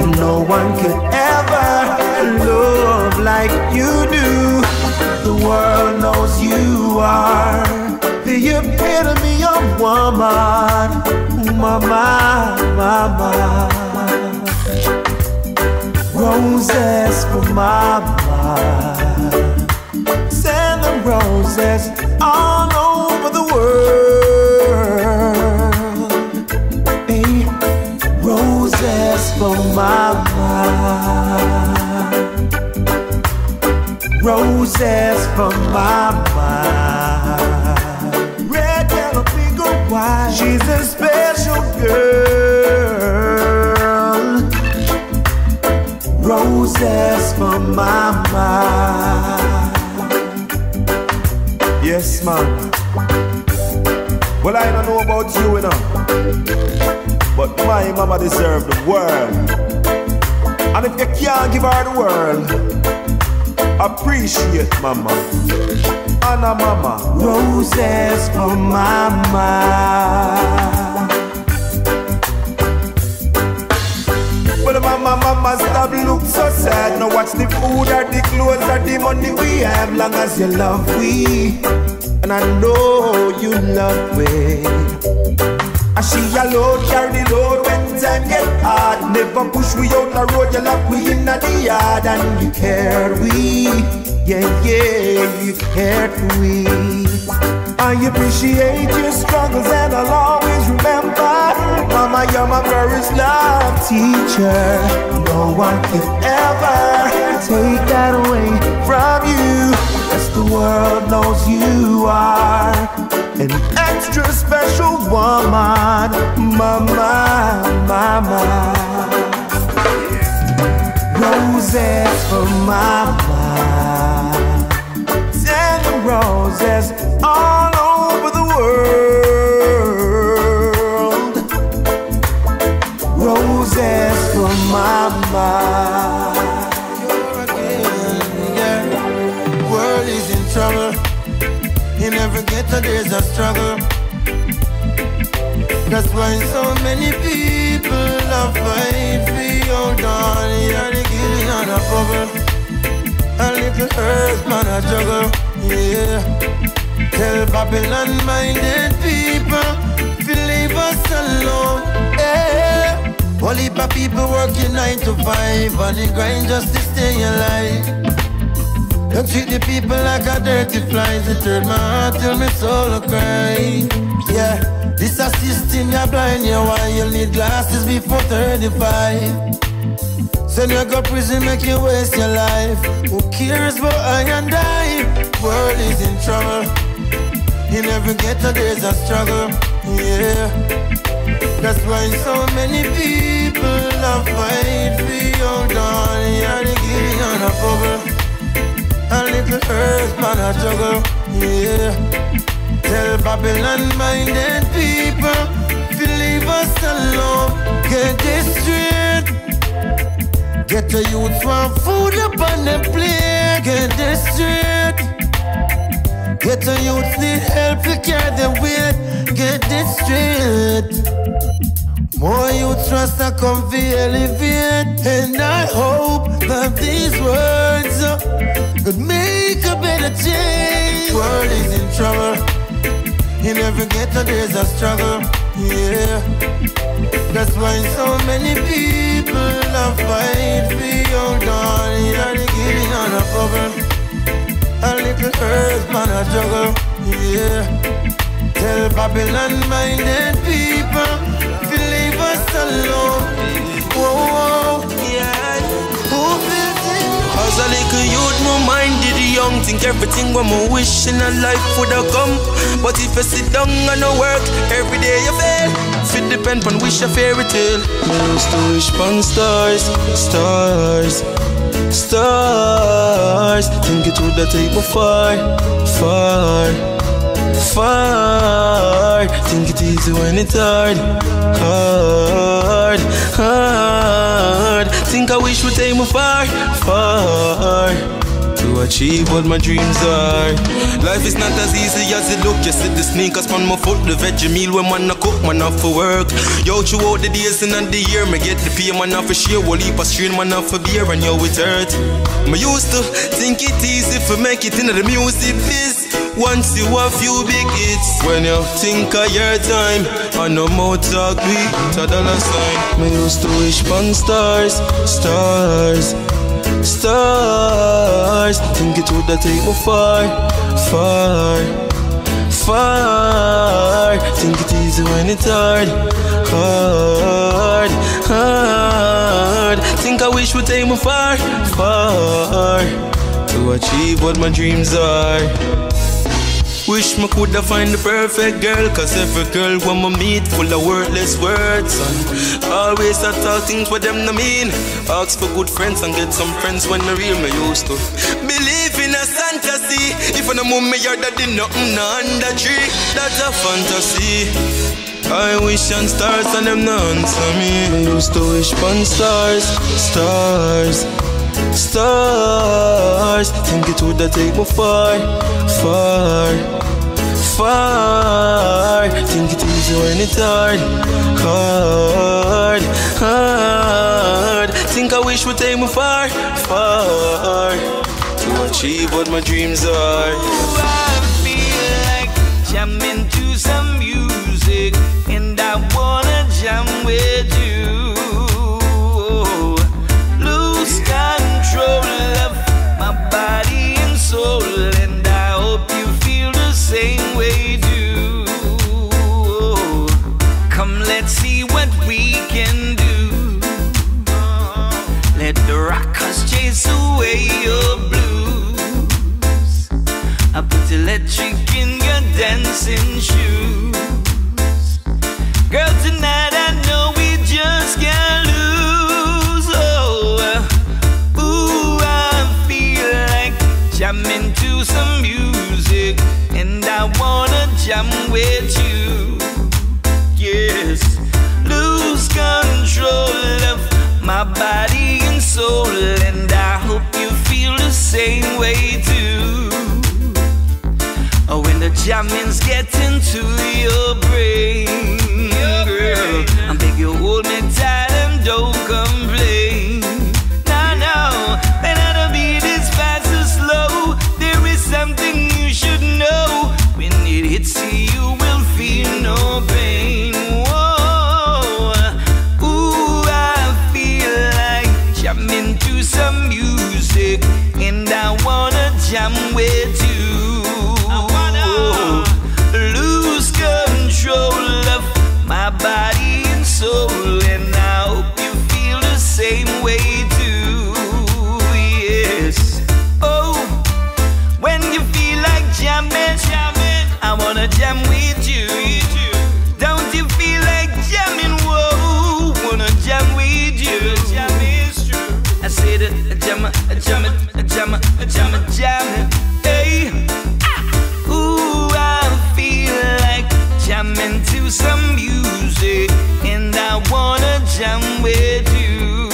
No one could ever love like you do. The world knows you are the epitome of woman. Mama, mama. Roses for mama. Send the roses all over the world. Hey, roses for mama. Roses for mama. Red, yellow, pink or white. She's a special girl. Roses for mama. Yes, man. Well, I don't know about you, you know, but my mama deserves the world. And if you can't give her the world, appreciate mama. Anna mama. Roses for mama. But mama stop look so sad. Now watch the food or the clothes or the money we have. Long as you love we, and I know you love me. And she alone carry the load when time get hard. Never push we out the road, you lock we in the yard. And you care we, yeah, you care for we. I appreciate your struggles and I'll always remember. Mama, you're my first love teacher. No one can ever take that away from you. As the world knows you are an extra special woman. Mama, mama. Roses for mama. Send the roses all over the world. Roses for mama. World is in trouble. In every ghetto there's a struggle. That's why so many people are fighting for your daughter. You're the guinea on a bubble. A little earth man a juggle. Yeah. Tell Babylon-minded people to leave us alone. Yeah. All heap of people working 9 to 5 on the grind just to stay alive. Don't treat the people like a dirty flies. It hurt my heart till my soul cry. Yeah, this a system you're blind. You why you'll need glasses before 35. Send you go prison, make you waste your life. Who cares about I and I? World is in trouble. In every ghetto there's a struggle. Yeah, that's why so many people are fighting for your daughter. You're the guinea on a bubble. A little earth man a juggle. Yeah. Tell Babylon-minded people to leave us alone. Get this straight. Get the youth want food up on the plate. Get this straight. Get the youth need help to carry the weight. Get this straight. More youth trust to come for elevate. And I hope that these words could make a better change. World is in trouble. In every ghetto there's a struggle. Yeah. That's why so many people are fighting for your daughter. You're the guinea on a bubble. A little earth man a juggle. Yeah. Tell Babylon-minded people to leave us alone. Whoa, yeah. As a little youth, my mind did young. Think everything what my wish in a life would have come. But if you sit down and no work, every day you fail. Fit depend on wish a fairy tale. I used to wish upon stars, stars, stars. Think it would have take me far, far, far. Think it easy when it's hard, hard, hard. Think I wish would take me far, far. to achieve what my dreams are. Life is not as easy as it look. You see the sneakers on my foot, the veggie meal when man a cook, man off for work. Yo, throughout the days and the year, me get the pay, man off for share. Wall heap a strain, man off for beer, and yo, it hurt. Me used to think it easy for make it into the music biz. Once you have few big hits, when you think of your time, I no more talk big to dollar sign. Me used to wish upon stars, stars, stars. Think it would take me far, far, far. Think it easy when it's hard, hard, hard. Think I wish would take me far, far, to achieve what my dreams are. Wish me coulda find the perfect girl, cause every girl want me meet full of worthless words. And always I talk things what them no mean. Ask for good friends and get some friends when the real me used to believe in a fantasy. If I no move me yard that did nothing no under tree. That's a fantasy. I wish on stars and them no answer me. I used to wish on stars, stars, stars. Think it woulda take me far, far, far. Think it easy when it's hard, hard, hard. Think I wish would take me far, far, to achieve what my dreams are. Ooh, I feel like jamming to some music, and I wanna jam with you. Lose control of my body and soul, and I hope you feel the same way too. Come, let's see what we can do. Let the rockers chase away your blues. I put electric in your dancing shoes. Girl, tonight I know we just can't lose. Oh, ooh, I feel like jamming to some music, and I wanna jam with you. Yes, lose control of my body and soul, and I hope you feel the same way too. Oh, when the jamming's getting to your brain, girl, I beg you hold me tight and don't complain. Nah, no, when the beat is fast or slow, there is something you should know. When it hits you, you will feel no pain. Whoa, ooh, I feel like jamming to some music, and I wanna jam with you. Lose control of my body and soul, and I hope you feel the same way too. Yes. Oh, when you feel like jamming, I wanna jam with you. Don't you feel like jamming? Whoa, wanna jam with you. I said a jam, a jam, a jam, a jam, a jam. Hey. Ooh, I feel like jamming to some music, and I wanna jam with you.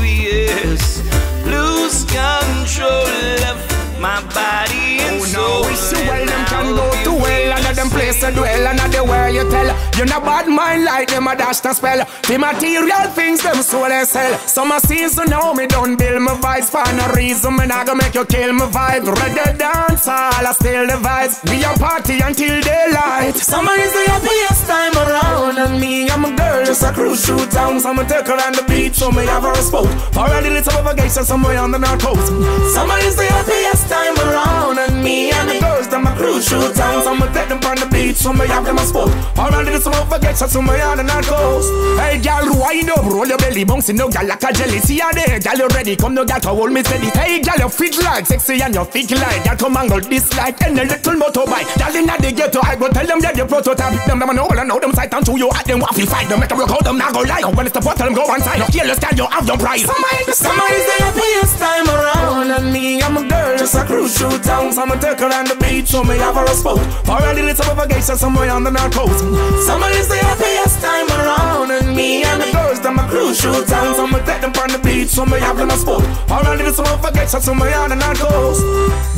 Yes, lose control of my body and soul. Oh no, it's well them can go to well, and them place to dwell, and the where you tell. You know bad mind like them a dash to spell. The material things them soul they sell. Some a season now me don't build my vibes for no reason. Me not gonna make you kill my vibe. Reggae dance all I still the vibes. We a party until daylight. Summer is the happiest time around, and me and my girl just a cruise through town. So me take her on the beach, so me have her a spot for a little suffogation somewhere on the north coast. Summer is the happiest time around, and me and the girls them a cruise through town. So me take them on the beach, so me have them a spot for a little suffogation somewhere on the north coast. Hey girl, wind up, roll your belly, bouncing no girl like a jelly. See ya there, girl you ready? Come no girl to hold me steady. Hey girl, you fit like sexy and you fit like. Girl come angle this like any little motorbike. Girl inna the ghetto, I go tell them that the prototype. Them know and know them sight and to you at them waffle fight. Them make them rock out, them not go lie. When it's the pot, tell them go one side. No careless girl, you have your prize. Summer is the happiest time around, and me and my girl just a cruise through town. So I'ma take her on the beach, so me have her a spot for a little suffogation somewhere on the north coast. Summer is the happiest time around, and me and the girls them a cruise through town. So I'ma take them on the beach, so me have them a sport. All I did some forget, so me on the North Coast.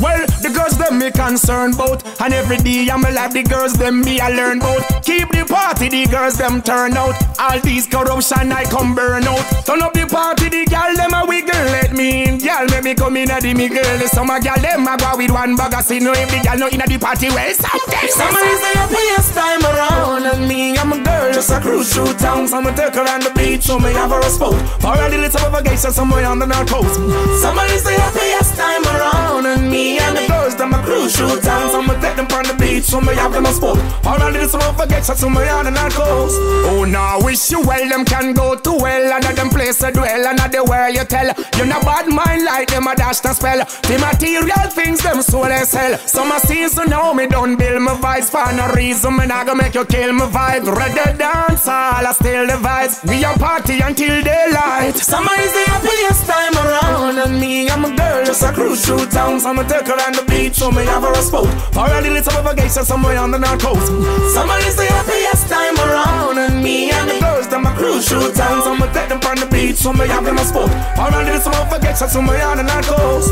Well, the girls them me concerned bout, and every day I'm alive, the girls them me I learn bout. Keep the party, the girls them turn out. All these corruption I come burn out. Turn up the party, the girl them a wiggle, let me in. Girl, make me come in a the me girl. Some a girl them a go with one bag of sin. No if the girl no in a the party well. Summer is the happiest time around, and me I'm a girl just a cruise through town. So I'ma take her on the beach, so me have her a spot. Or a little top of a geisha somewhere on the North Coast. Summer is the happiest time around, and me and the girls them a cruise through town. So I'ma take them on the beach, so me have them a spot. Or a little top of a geisha somewhere on the North Coast. Oh, now wish you well, them can go to well, and them place a dwell, and the where you tell. You know bad mind like them a dash the spell. The material things them so they sell. Some a see so now me don't build my vibes for no reason. Me not gonna make you kill my vibe. Reggae dance all I still the vibes. We a party until daylight. Summer is the happiest time around, and me I'm a girl just a cruise through town. So I'ma take her on the beach, so me have her a spot. Or a little top of a geisha somewhere on the North Coast. Summer is the happiest time around, and me and the girls them a cruise through town. So I'ma take them on the beach, so me have them a spot. Or a little top of a geisha somewhere on the North Coast.